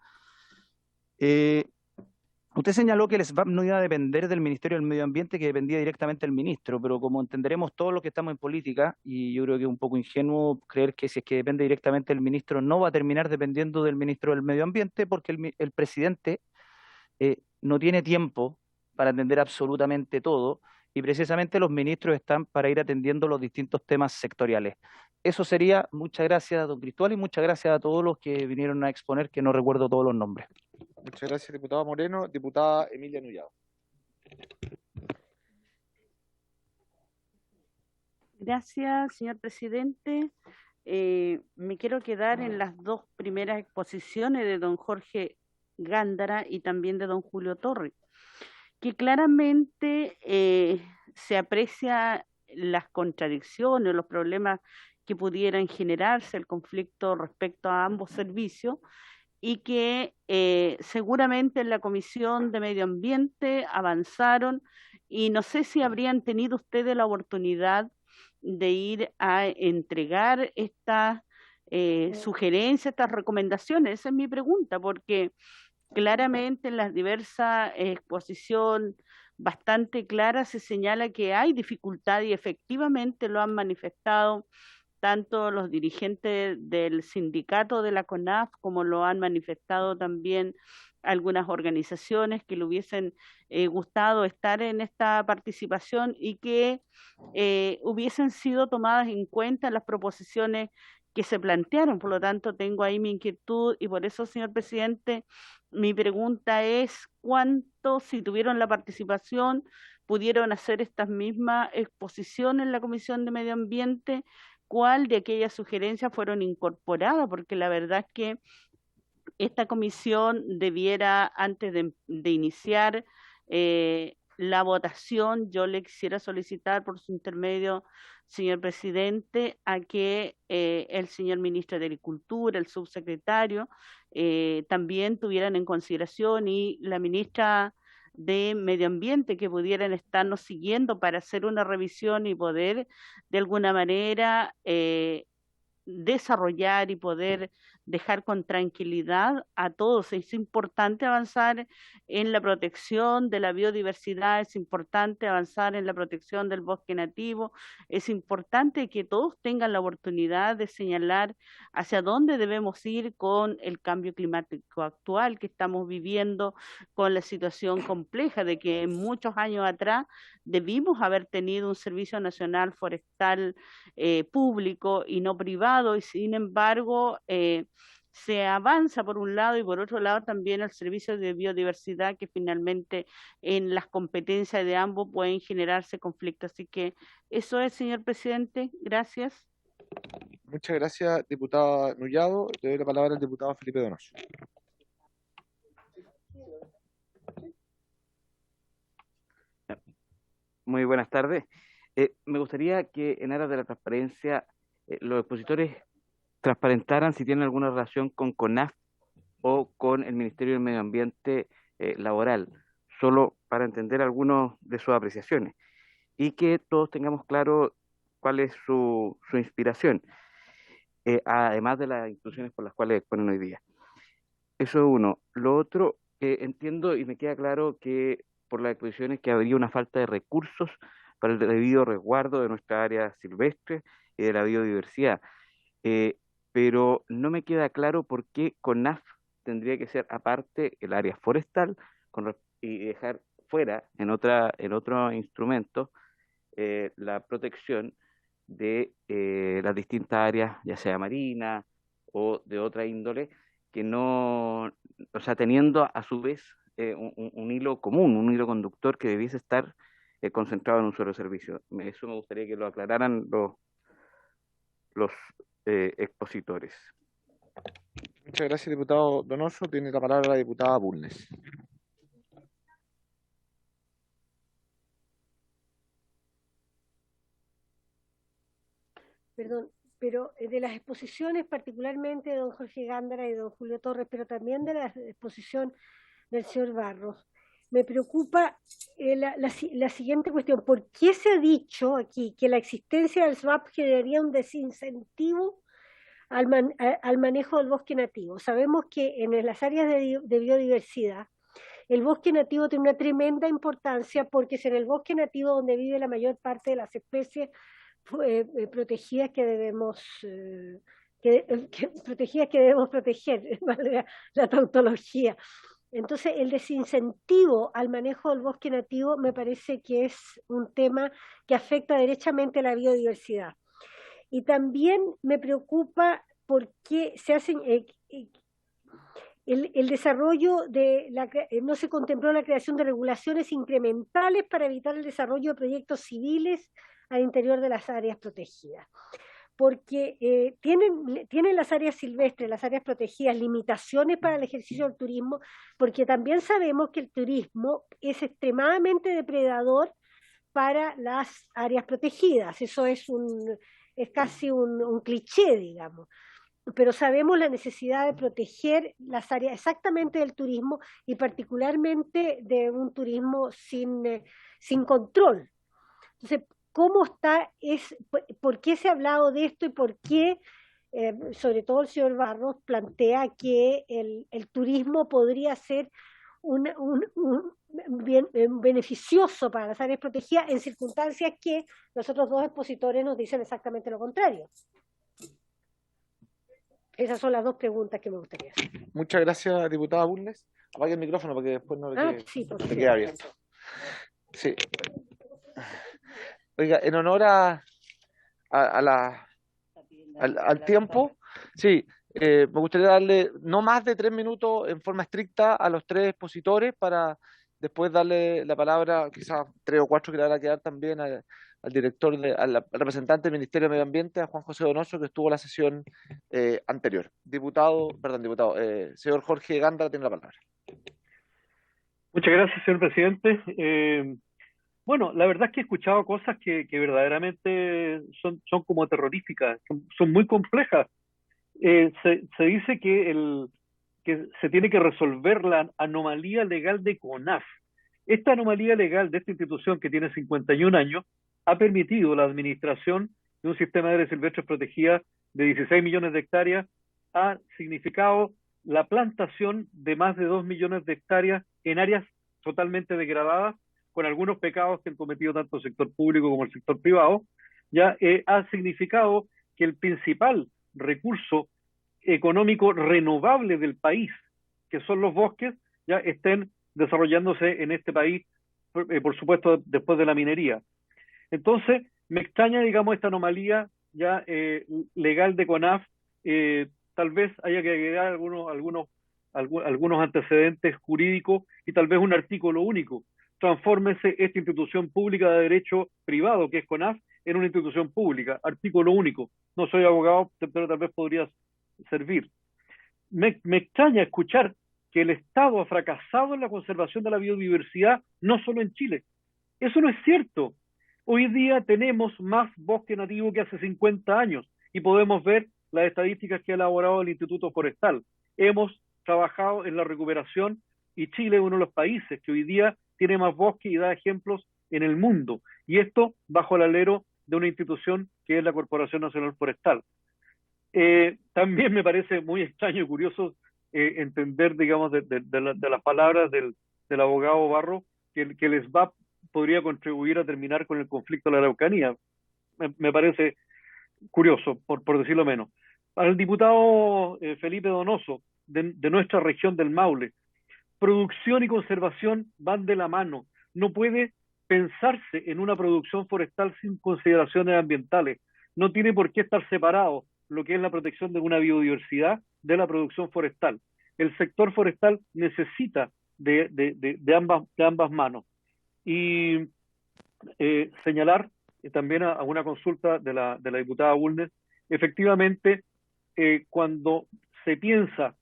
Usted señaló que el SBAP no iba a depender del Ministerio del Medio Ambiente, que dependía directamente del ministro, pero como entenderemos todos los que estamos en política, y yo creo que es un poco ingenuo creer que si es que depende directamente del ministro, no va a terminar dependiendo del ministro del Medio Ambiente, porque el presidente no tiene tiempo para atender absolutamente todo, y precisamente los ministros están para ir atendiendo los distintos temas sectoriales. Eso sería. Muchas gracias, don Cristóbal, y muchas gracias a todos los que vinieron a exponer, que no recuerdo todos los nombres. Muchas gracias, diputado Moreno. Diputada Emilia Nullado. Gracias, señor presidente. Me quiero quedar en las dos primeras exposiciones de don Jorge Gándara y también de don Julio Torres, que claramente se aprecia las contradicciones, los problemas que pudieran generarse, el conflicto respecto a ambos servicios, y que seguramente en la Comisión de Medio Ambiente avanzaron, y no sé si habrían tenido ustedes la oportunidad de ir a entregar estas sugerencias, estas recomendaciones. Esa es mi pregunta, porque claramente en las diversas exposiciones bastante claras se señala que hay dificultad y efectivamente lo han manifestado tanto los dirigentes del sindicato de la CONAF como lo han manifestado también algunas organizaciones que le hubiesen gustado estar en esta participación y que hubiesen sido tomadas en cuenta las proposiciones que se plantearon. Por lo tanto, tengo ahí mi inquietud y por eso, señor presidente, mi pregunta es cuánto, si tuvieron la participación, pudieron hacer estas mismas exposiciones en la Comisión de Medio Ambiente, cuál de aquellas sugerencias fueron incorporadas, porque la verdad es que esta comisión debiera, antes de iniciar la votación, yo le quisiera solicitar por su intermedio, señor presidente, a que el señor ministro de Agricultura, el subsecretario, también tuvieran en consideración y la ministra de Medio Ambiente que pudieran estarnos siguiendo para hacer una revisión y poder de alguna manera desarrollar y poder dejar con tranquilidad a todos. Es importante avanzar en la protección de la biodiversidad, es importante avanzar en la protección del bosque nativo, es importante que todos tengan la oportunidad de señalar hacia dónde debemos ir con el cambio climático actual que estamos viviendo, con la situación compleja de que muchos años atrás debimos haber tenido un Servicio Nacional Forestal público y no privado, y sin embargo se avanza por un lado y por otro lado también el servicio de biodiversidad que finalmente en las competencias de ambos pueden generarse conflictos. Así que eso es, señor presidente. Gracias. Muchas gracias, diputada Nullado. Le doy la palabra al diputado Felipe Donoso. Muy buenas tardes. Me gustaría que en aras de la transparencia los expositores transparentaran si tienen alguna relación con CONAF o con el Ministerio del Medio Ambiente laboral, solo para entender algunas de sus apreciaciones y que todos tengamos claro cuál es su inspiración, además de las instituciones por las cuales exponen hoy día. Eso es uno. Lo otro, entiendo y me queda claro que por las exposiciones que habría una falta de recursos para el debido resguardo de nuestra área silvestre y de la biodiversidad. Pero no me queda claro por qué CONAF tendría que ser aparte el área forestal y dejar fuera en otro instrumento la protección de las distintas áreas, ya sea marina o de otra índole, que no, o sea, teniendo a su vez un hilo común, un hilo conductor que debiese estar concentrado en un solo servicio. Eso me gustaría que lo aclararan los expositores. Muchas gracias, diputado Donoso. Tiene la palabra la diputada Bulnes. Perdón, pero de las exposiciones, particularmente de don Jorge Gándara y don Julio Torres, pero también de la exposición del señor Barros, me preocupa la siguiente cuestión. ¿Por qué se ha dicho aquí que la existencia del SWAP generaría un desincentivo al manejo del bosque nativo? Sabemos que en las áreas de biodiversidad, el bosque nativo tiene una tremenda importancia porque es en el bosque nativo donde vive la mayor parte de las especies protegidas que debemos proteger, la tautología. Entonces, el desincentivo al manejo del bosque nativo me parece que es un tema que afecta derechamente a la biodiversidad. Y también me preocupa porque se hacen el desarrollo no se contempló la creación de regulaciones incrementales para evitar el desarrollo de proyectos civiles al interior de las áreas protegidas, porque tienen las áreas silvestres, las áreas protegidas, limitaciones para el ejercicio del turismo, porque también sabemos que el turismo es extremadamente depredador para las áreas protegidas. Eso es casi un cliché, digamos. Pero sabemos la necesidad de proteger las áreas exactamente del turismo y particularmente de un turismo sin control. Entonces, ¿por qué se ha hablado de esto y por qué, sobre todo el señor Barros, plantea que el turismo podría ser beneficioso para las áreas protegidas en circunstancias que los otros dos expositores nos dicen exactamente lo contrario? Esas son las dos preguntas que me gustaría hacer. Muchas gracias, diputada Bulnes. Apague el micrófono porque después no le queda abierto. Sí. Oiga, en honor al tiempo, sí, me gustaría darle no más de 3 minutos en forma estricta a los 3 expositores para después darle la palabra, quizás 3 o 4 que le van a quedar también al al representante del Ministerio de Medio Ambiente, a Juan José Donoso, que estuvo en la sesión anterior. Señor Jorge Gándara tiene la palabra. Muchas gracias, señor presidente. Bueno, la verdad es que he escuchado cosas que verdaderamente son como terroríficas, son muy complejas. Se dice que se tiene que resolver la anomalía legal de CONAF. Esta anomalía legal de esta institución que tiene 51 años ha permitido la administración de un sistema de áreas silvestres protegidas de 16 millones de hectáreas, ha significado la plantación de más de 2 millones de hectáreas en áreas totalmente degradadas, con algunos pecados que han cometido tanto el sector público como el sector privado. Ya ha significado que el principal recurso económico renovable del país, que son los bosques, ya estén desarrollándose en este país, por supuesto, después de la minería. Entonces, me extraña, digamos, esta anomalía ya legal de CONAF. Tal vez haya que agregar algunos antecedentes jurídicos y tal vez un artículo único. Transfórmese esta institución pública de derecho privado, que es CONAF, en una institución pública, artículo único. No soy abogado, pero tal vez podría servir. Me extraña escuchar que el Estado ha fracasado en la conservación de la biodiversidad, no solo en Chile. Eso no es cierto. Hoy día tenemos más bosque nativo que hace 50 años y podemos ver las estadísticas que ha elaborado el Instituto Forestal. Hemos trabajado en la recuperación y Chile es uno de los países que hoy día tiene más bosque y da ejemplos en el mundo. Y esto bajo el alero de una institución que es la Corporación Nacional Forestal. También me parece muy extraño y curioso entender, digamos, de las palabras del abogado Barro, que el SBAP podría contribuir a terminar con el conflicto de la Araucanía. Me parece curioso, por decirlo menos. Para el diputado Felipe Donoso, de nuestra región del Maule, producción y conservación van de la mano. No puede pensarse en una producción forestal sin consideraciones ambientales. No tiene por qué estar separado lo que es la protección de una biodiversidad de la producción forestal. El sector forestal necesita de ambas manos. Y señalar también a una consulta de la diputada Bulnes, efectivamente, cuando se piensa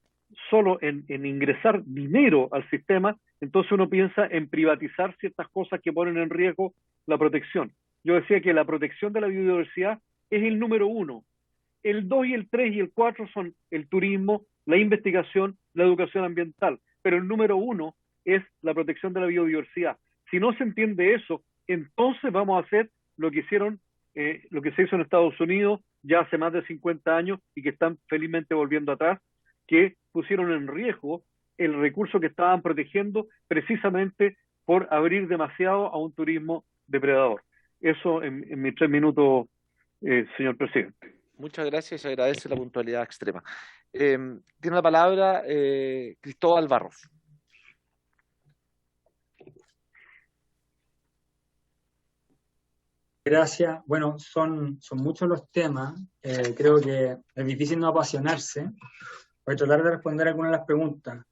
solo en ingresar dinero al sistema, entonces uno piensa en privatizar ciertas cosas que ponen en riesgo la protección. Yo decía que la protección de la biodiversidad es el número 1. El 2 y el 3 y el 4 son el turismo, la investigación, la educación ambiental, pero el número 1 es la protección de la biodiversidad. Si no se entiende eso, entonces vamos a hacer lo que se hizo en Estados Unidos ya hace más de 50 años y que están felizmente volviendo atrás, que pusieron en riesgo el recurso que estaban protegiendo precisamente por abrir demasiado a un turismo depredador. Eso en mis 3 minutos, señor presidente. Muchas gracias, se agradece la puntualidad extrema. Tiene la palabra Cristóbal Barros. Gracias. Bueno, son muchos los temas. Creo que es difícil no apasionarse. Voy a tratar de responder algunas de las preguntas.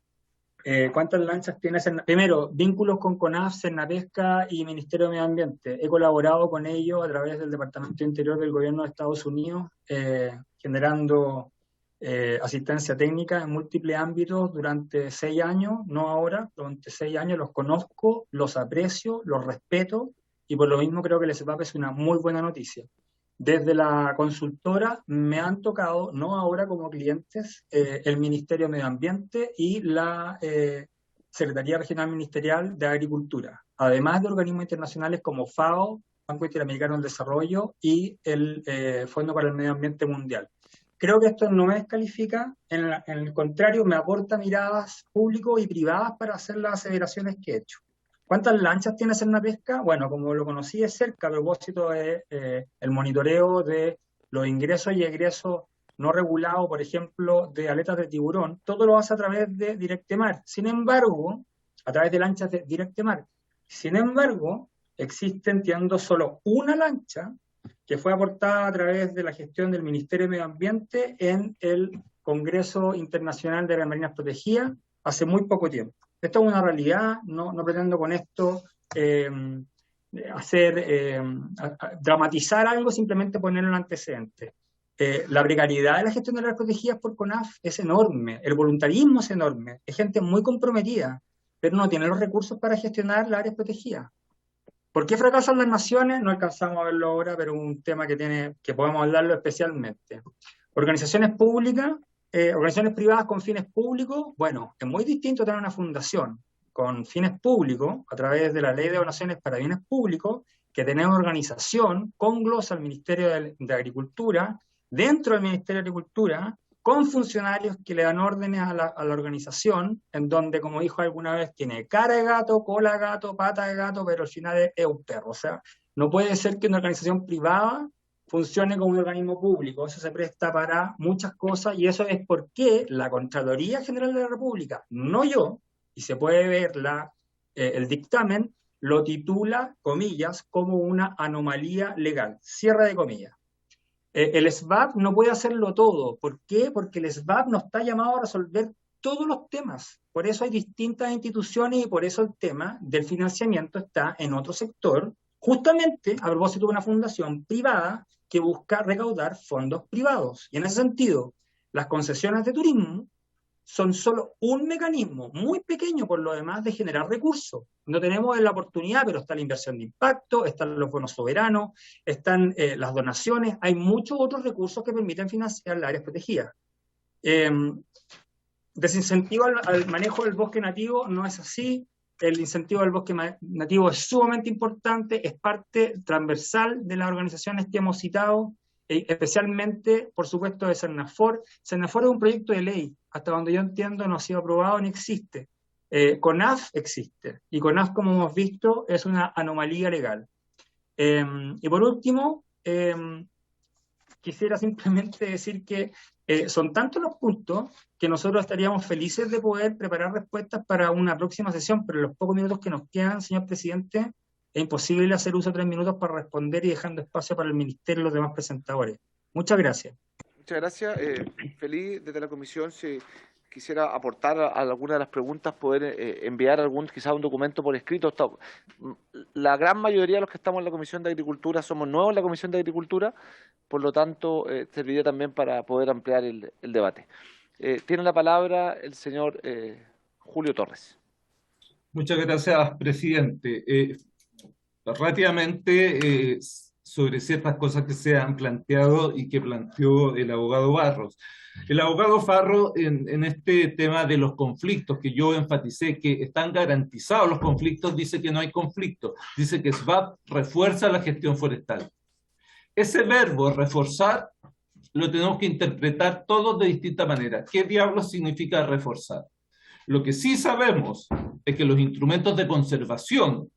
¿Cuántas lanchas tiene Cernapesca? Primero, vínculos con CONAF, Cernapesca y Ministerio de Medio Ambiente. He colaborado con ellos a través del Departamento de Interior del Gobierno de Estados Unidos, generando asistencia técnica en múltiples ámbitos durante 6 años, no ahora, durante 6 años los conozco, los aprecio, los respeto, y por lo mismo creo que el SBAP es una muy buena noticia. Desde la consultora me han tocado, no ahora como clientes, el Ministerio de Medio Ambiente y la Secretaría Regional Ministerial de Agricultura, además de organismos internacionales como FAO, Banco Interamericano del Desarrollo y el Fondo para el Medio Ambiente Mundial. Creo que esto no me descalifica, en el contrario, me aporta miradas públicas y privadas para hacer las aseveraciones que he hecho. ¿Cuántas lanchas tiene Cernapesca? Bueno, como lo conocí de cerca, a propósito de el monitoreo de los ingresos y egresos no regulados, por ejemplo, de aletas de tiburón, todo lo hace a través de Directemar. Sin embargo, a través de lanchas de Directemar. Sin embargo, existe, entiendo, solo una lancha que fue aportada a través de la gestión del Ministerio de Medio Ambiente en el Congreso Internacional de Áreas Marinas Protegidas hace muy poco tiempo. Esto es una realidad, no pretendo con esto dramatizar algo, simplemente ponerlo en antecedentes. La precariedad de la gestión de las áreas protegidas por CONAF es enorme, el voluntarismo es enorme, es gente muy comprometida, pero no tiene los recursos para gestionar las áreas protegidas. ¿Por qué fracasan las naciones? No alcanzamos a verlo ahora, pero es un tema que podemos hablarlo especialmente. Organizaciones públicas, organizaciones privadas con fines públicos, bueno, es muy distinto tener una fundación con fines públicos, a través de la Ley de Donaciones para Bienes Públicos, que tener una organización con glosa al Ministerio de Agricultura, dentro del Ministerio de Agricultura, con funcionarios que le dan órdenes a la organización, en donde, como dijo alguna vez, tiene cara de gato, cola de gato, pata de gato, pero al final es un perro. O sea, no puede ser que una organización privada funcione como un organismo público. Eso se presta para muchas cosas, y eso es porque la Contraloría General de la República, no yo, y se puede ver el dictamen, lo titula, comillas, como una anomalía legal. Cierre de comillas. El SBAP no puede hacerlo todo. ¿Por qué? Porque el SBAP no está llamado a resolver todos los temas. Por eso hay distintas instituciones y por eso el tema del financiamiento está en otro sector, justamente a propósito de una fundación privada que busca recaudar fondos privados. Y en ese sentido, las concesiones de turismo son solo un mecanismo muy pequeño por lo demás de generar recursos. No tenemos la oportunidad, pero está la inversión de impacto, están los bonos soberanos, están las donaciones, hay muchos otros recursos que permiten financiar las áreas protegidas. Desincentivo al manejo del bosque nativo no es así. El incentivo del bosque nativo es sumamente importante, es parte transversal de las organizaciones que hemos citado, especialmente, por supuesto, de Cernafor. Cernafor es un proyecto de ley, hasta donde yo entiendo no ha sido aprobado ni existe. CONAF existe, y CONAF, como hemos visto, es una anomalía legal. Y por último, quisiera simplemente decir que son tantos los puntos que nosotros estaríamos felices de poder preparar respuestas para una próxima sesión, pero en los pocos minutos que nos quedan, señor presidente, es imposible hacer uso de 3 minutos para responder y dejando espacio para el Ministerio y los demás presentadores. Muchas gracias. Muchas gracias. Feliz desde la comisión. quisiera aportar a alguna de las preguntas, poder enviar quizás un documento por escrito. La gran mayoría de los que estamos en la Comisión de Agricultura somos nuevos en la Comisión de Agricultura, por lo tanto, serviría también para poder ampliar el debate. Tiene la palabra el señor Julio Torres. Muchas gracias, presidente. Rápidamente, sobre ciertas cosas que se han planteado y que planteó el abogado Barros. El abogado Farro, en este tema de los conflictos, que yo enfaticé que están garantizados los conflictos, dice que no hay conflicto, dice que SVAP refuerza la gestión forestal. Ese verbo, reforzar, lo tenemos que interpretar todos de distinta manera. ¿Qué diablos significa reforzar? Lo que sí sabemos es que los instrumentos de conservación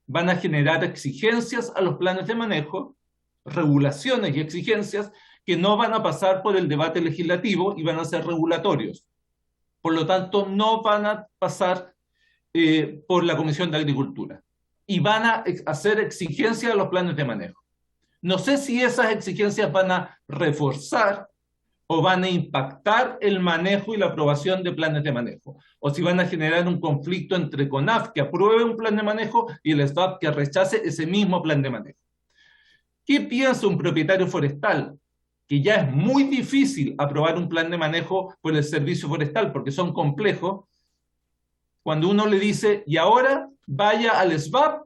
van a generar exigencias a los planes de manejo, regulaciones y exigencias que no van a pasar por el debate legislativo y van a ser regulatorios. Por lo tanto, no van a pasar por la Comisión de Agricultura y van a hacer exigencias a los planes de manejo. No sé si esas exigencias van a reforzar o van a impactar el manejo y la aprobación de planes de manejo, o si van a generar un conflicto entre CONAF, que apruebe un plan de manejo, y el SVAP, que rechace ese mismo plan de manejo. ¿Qué piensa un propietario forestal? Que ya es muy difícil aprobar un plan de manejo por el servicio forestal, porque son complejos, cuando uno le dice, y ahora vaya al SVAP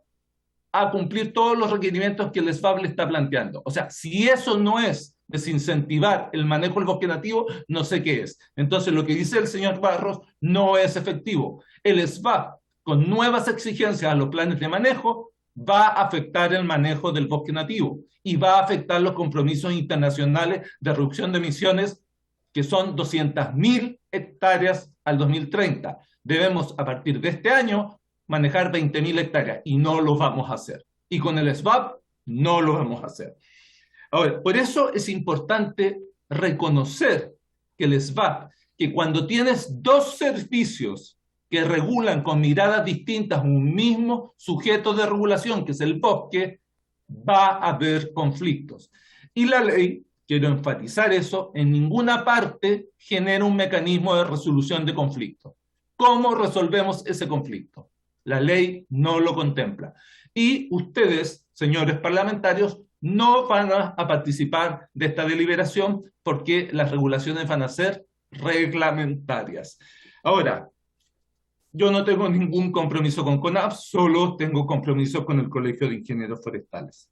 a cumplir todos los requerimientos que el SVAP le está planteando. O sea, si eso no es desincentivar el manejo del bosque nativo, no sé qué es. Entonces, lo que dice el señor Barros no es efectivo. El SVAP, con nuevas exigencias a los planes de manejo, va a afectar el manejo del bosque nativo y va a afectar los compromisos internacionales de reducción de emisiones, que son 200.000 hectáreas al 2030. Debemos, a partir de este año, manejar 20.000 hectáreas y no lo vamos a hacer. Y con el SVAP no lo vamos a hacer. Ahora, por eso es importante reconocer que el SVAP, que cuando tienes dos servicios que regulan con miradas distintas un mismo sujeto de regulación, que es el bosque, va a haber conflictos. Y la ley, quiero enfatizar eso, en ninguna parte genera un mecanismo de resolución de conflictos. ¿Cómo resolvemos ese conflicto? La ley no lo contempla. Y ustedes, señores parlamentarios, no van a participar de esta deliberación porque las regulaciones van a ser reglamentarias. Ahora, yo no tengo ningún compromiso con CONAF, solo tengo compromiso con el Colegio de Ingenieros Forestales.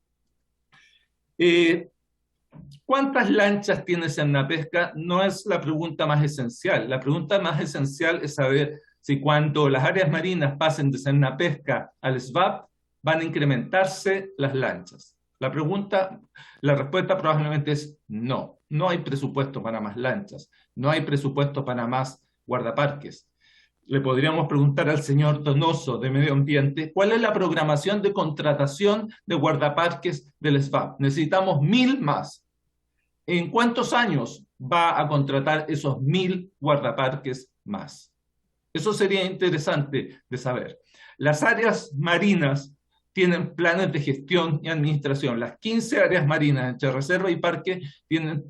¿Cuántas lanchas tiene Cernapesca? No es la pregunta más esencial. La pregunta más esencial es saber si cuando las áreas marinas pasen de Cernapesca al SVAP, van a incrementarse las lanchas. La respuesta probablemente es no. No hay presupuesto para más lanchas, no hay presupuesto para más guardaparques. Le podríamos preguntar al señor Donoso de Medio Ambiente, ¿cuál es la programación de contratación de guardaparques del SVAP? Necesitamos 1.000 más. ¿En cuántos años va a contratar esos 1.000 guardaparques más? Eso sería interesante de saber. Las áreas marinas tienen planes de gestión y administración. Las 15 áreas marinas entre reserva y parque tienen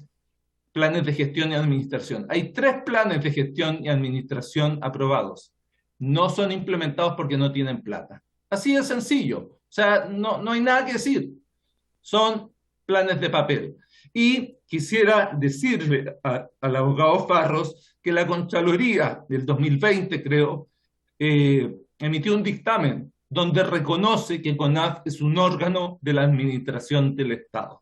planes de gestión y administración. Hay 3 planes de gestión y administración aprobados. No son implementados porque no tienen plata. Así de sencillo. O sea, no hay nada que decir. Son planes de papel. Y quisiera decirle al abogado Farros que la Contraloría del 2020, creo, emitió un dictamen donde reconoce que CONAF es un órgano de la administración del Estado.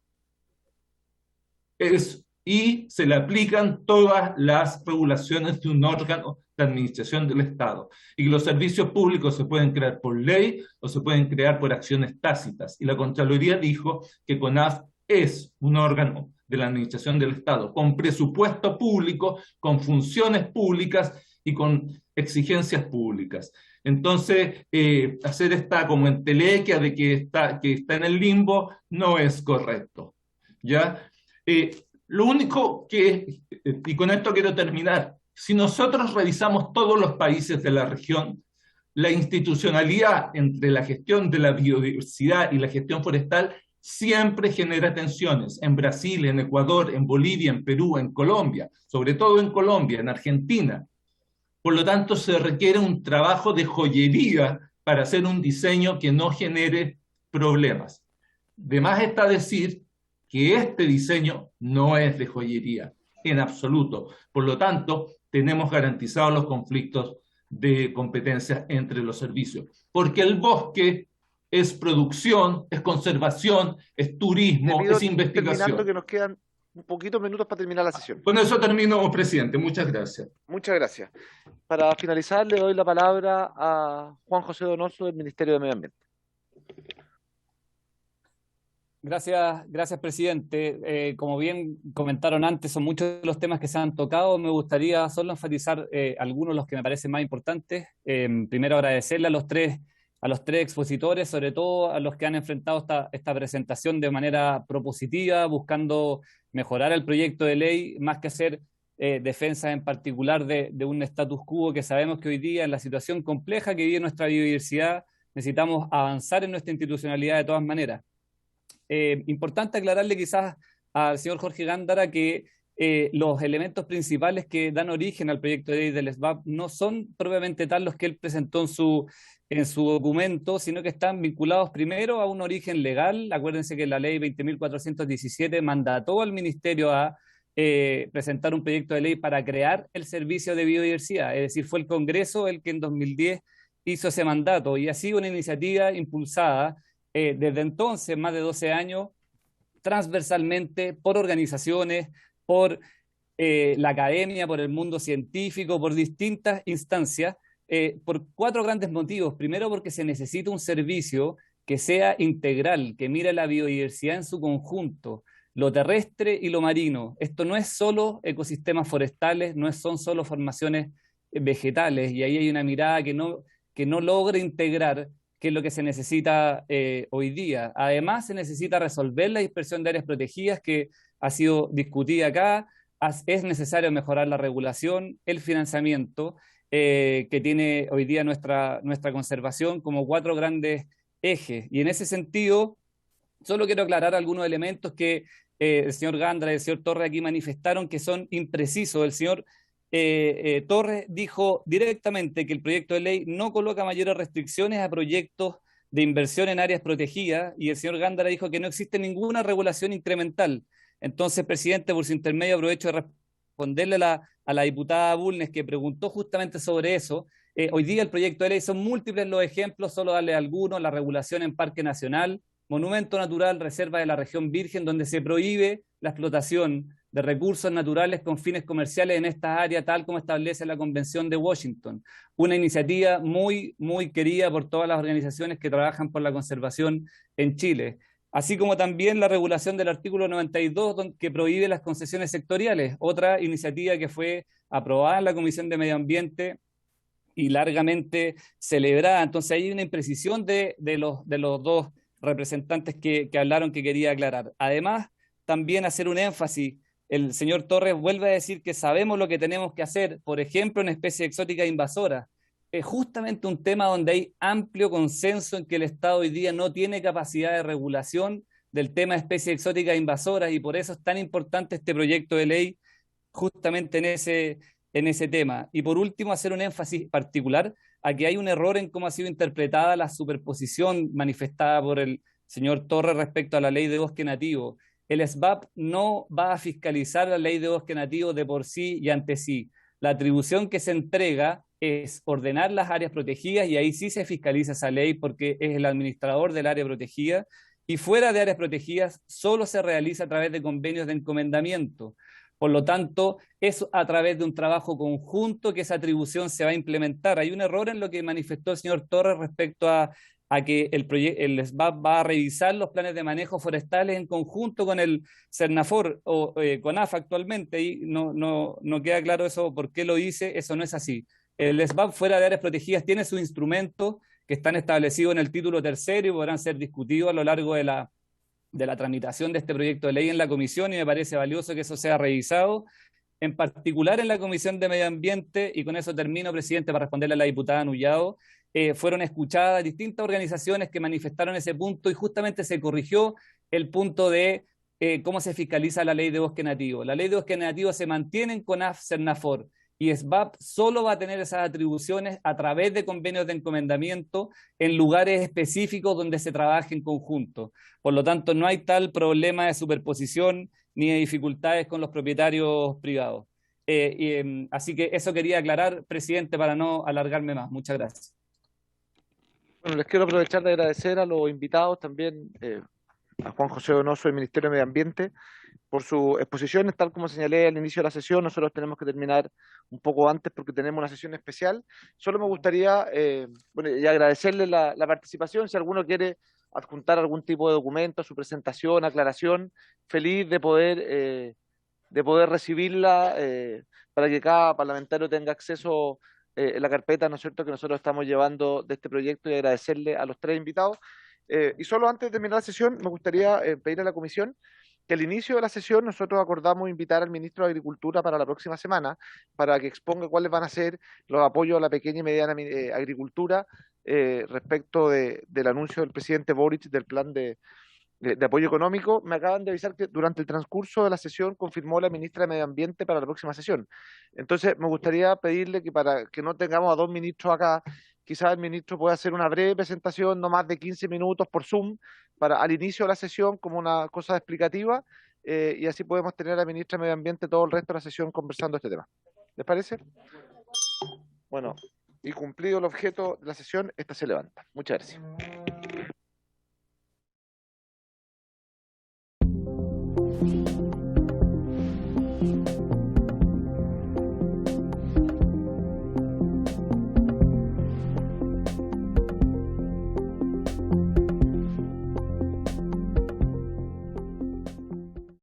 Y se le aplican todas las regulaciones de un órgano de administración del Estado. Y los servicios públicos se pueden crear por ley o se pueden crear por acciones tácitas. Y la Contraloría dijo que CONAF es un órgano de la administración del Estado, con presupuesto público, con funciones públicas y con exigencias públicas. Entonces, hacer esta como entelequia de que está en el limbo no es correcto, ¿ya? Lo único que, y con esto quiero terminar, si nosotros revisamos todos los países de la región, la institucionalidad entre la gestión de la biodiversidad y la gestión forestal siempre genera tensiones en Brasil, en Ecuador, en Bolivia, en Perú, en Colombia, sobre todo en Colombia, en Argentina. Por lo tanto, se requiere un trabajo de joyería para hacer un diseño que no genere problemas. De más está decir que este diseño no es de joyería, en absoluto. Por lo tanto, tenemos garantizados los conflictos de competencia entre los servicios. Porque el bosque es producción, es conservación, es turismo, es investigación. Terminando, que nos quedan un poquito minutos para terminar la sesión. Con eso termino, presidente. Muchas gracias. Muchas gracias. Para finalizar, le doy la palabra a Juan José Donoso del Ministerio de Medio Ambiente. Gracias, presidente. Como bien comentaron antes, son muchos los temas que se han tocado. Me gustaría solo enfatizar algunos de los que me parecen más importantes. Primero, agradecerle a los tres expositores, sobre todo a los que han enfrentado esta presentación de manera propositiva, buscando mejorar el proyecto de ley, más que hacer defensa en particular de un status quo que sabemos que hoy día, en la situación compleja que vive nuestra biodiversidad, necesitamos avanzar en nuestra institucionalidad de todas maneras. Importante aclararle quizás al señor Jorge Gándara que los elementos principales que dan origen al proyecto de ley del SBAP no son propiamente tal los que él presentó en su documento, sino que están vinculados primero a un origen legal. Acuérdense que la ley 20.417 mandató al Ministerio a presentar un proyecto de ley para crear el Servicio de Biodiversidad, es decir, fue el Congreso el que en 2010 hizo ese mandato, y así una iniciativa impulsada desde entonces, más de 12 años, transversalmente por organizaciones, por la academia, por el mundo científico, por distintas instancias, por 4 grandes motivos. Primero, porque se necesita un servicio que sea integral, que mire la biodiversidad en su conjunto, lo terrestre y lo marino. Esto no es solo ecosistemas forestales, son solo formaciones vegetales, y ahí hay una mirada que no logra integrar que es lo que se necesita hoy día. Además, se necesita resolver la dispersión de áreas protegidas que ha sido discutida acá. Es necesario mejorar la regulación, el financiamiento que tiene hoy día nuestra conservación como 4 grandes ejes. Y en ese sentido, solo quiero aclarar algunos elementos que el señor Gándara y el señor Torres aquí manifestaron que son imprecisos. El señor Torres dijo directamente que el proyecto de ley no coloca mayores restricciones a proyectos de inversión en áreas protegidas, y el señor Gándara dijo que no existe ninguna regulación incremental. Entonces, presidente, por su intermedio aprovecho de responderle a la diputada Bulnes, que preguntó justamente sobre eso. Hoy día el proyecto de ley son múltiples los ejemplos, solo darle algunos: la regulación en Parque Nacional, Monumento Natural, Reserva de la Región Virgen, donde se prohíbe la explotación de recursos naturales con fines comerciales en esta área, tal como establece la Convención de Washington. Una iniciativa muy, muy querida por todas las organizaciones que trabajan por la conservación en Chile. Así como también la regulación del artículo 92, que prohíbe las concesiones sectoriales, otra iniciativa que fue aprobada en la Comisión de Medio Ambiente y largamente celebrada. Entonces hay una imprecisión de los 2 representantes que hablaron, que quería aclarar. Además, también hacer un énfasis. El señor Torres vuelve a decir que sabemos lo que tenemos que hacer, por ejemplo, en especies exóticas invasoras. Es justamente un tema donde hay amplio consenso en que el Estado hoy día no tiene capacidad de regulación del tema de especies exóticas invasoras, y por eso es tan importante este proyecto de ley justamente en ese tema. Y por último, hacer un énfasis particular a que hay un error en cómo ha sido interpretada la superposición manifestada por el señor Torres respecto a la ley de bosque nativo. El SBAP no va a fiscalizar la ley de bosque nativo de por sí y ante sí. La atribución que se entrega es ordenar las áreas protegidas, y ahí sí se fiscaliza esa ley porque es el administrador del área protegida, y fuera de áreas protegidas solo se realiza a través de convenios de encomendamiento. Por lo tanto, es a través de un trabajo conjunto que esa atribución se va a implementar. Hay un error en lo que manifestó el señor Torres respecto a que el SBAP va a revisar los planes de manejo forestales en conjunto con el CERNAFOR o CONAF actualmente, y no queda claro eso, por qué lo dice. Eso no es así. El SBAP fuera de áreas protegidas tiene sus instrumentos que están establecidos en el título 3 y podrán ser discutidos a lo largo de la tramitación de este proyecto de ley en la comisión, y me parece valioso que eso sea revisado, en particular en la Comisión de Medio Ambiente. Y con eso termino, presidente, para responderle a la diputada Nullado. Fueron escuchadas distintas organizaciones que manifestaron ese punto, y justamente se corrigió el punto de cómo se fiscaliza la ley de bosque nativo. La ley de bosque nativo se mantiene en CONAF, Cernafor, y SBAP solo va a tener esas atribuciones a través de convenios de encomendamiento en lugares específicos donde se trabaje en conjunto. Por lo tanto, no hay tal problema de superposición ni de dificultades con los propietarios privados. Así que eso quería aclarar, presidente, para no alargarme más. Muchas gracias. Bueno, les quiero aprovechar de agradecer a los invitados también, a Juan José Donoso del Ministerio de Medio Ambiente, por sus exposiciones. Tal como señalé al inicio de la sesión, nosotros tenemos que terminar un poco antes porque tenemos una sesión especial. Solo me gustaría y agradecerle la participación. Si alguno quiere adjuntar algún tipo de documento, su presentación, aclaración, feliz de poder recibirla para que cada parlamentario tenga acceso en la carpeta, ¿no es cierto?, que nosotros estamos llevando de este proyecto, y agradecerle a los tres invitados. Y solo antes de terminar la sesión, me gustaría pedir a la comisión que al inicio de la sesión nosotros acordamos invitar al ministro de Agricultura para la próxima semana para que exponga cuáles van a ser los apoyos a la pequeña y mediana agricultura respecto del anuncio del presidente Boric del plan de apoyo económico. Me acaban de avisar que durante el transcurso de la sesión confirmó la ministra de Medio Ambiente para la próxima sesión. Entonces, me gustaría pedirle que para que no tengamos a dos ministros acá, quizás el ministro pueda hacer una breve presentación, no más de 15 minutos por Zoom, al inicio de la sesión como una cosa explicativa, y así podemos tener a la ministra de Medio Ambiente todo el resto de la sesión conversando este tema. ¿Les parece? Bueno, y cumplido el objeto de la sesión, esta se levanta. Muchas gracias.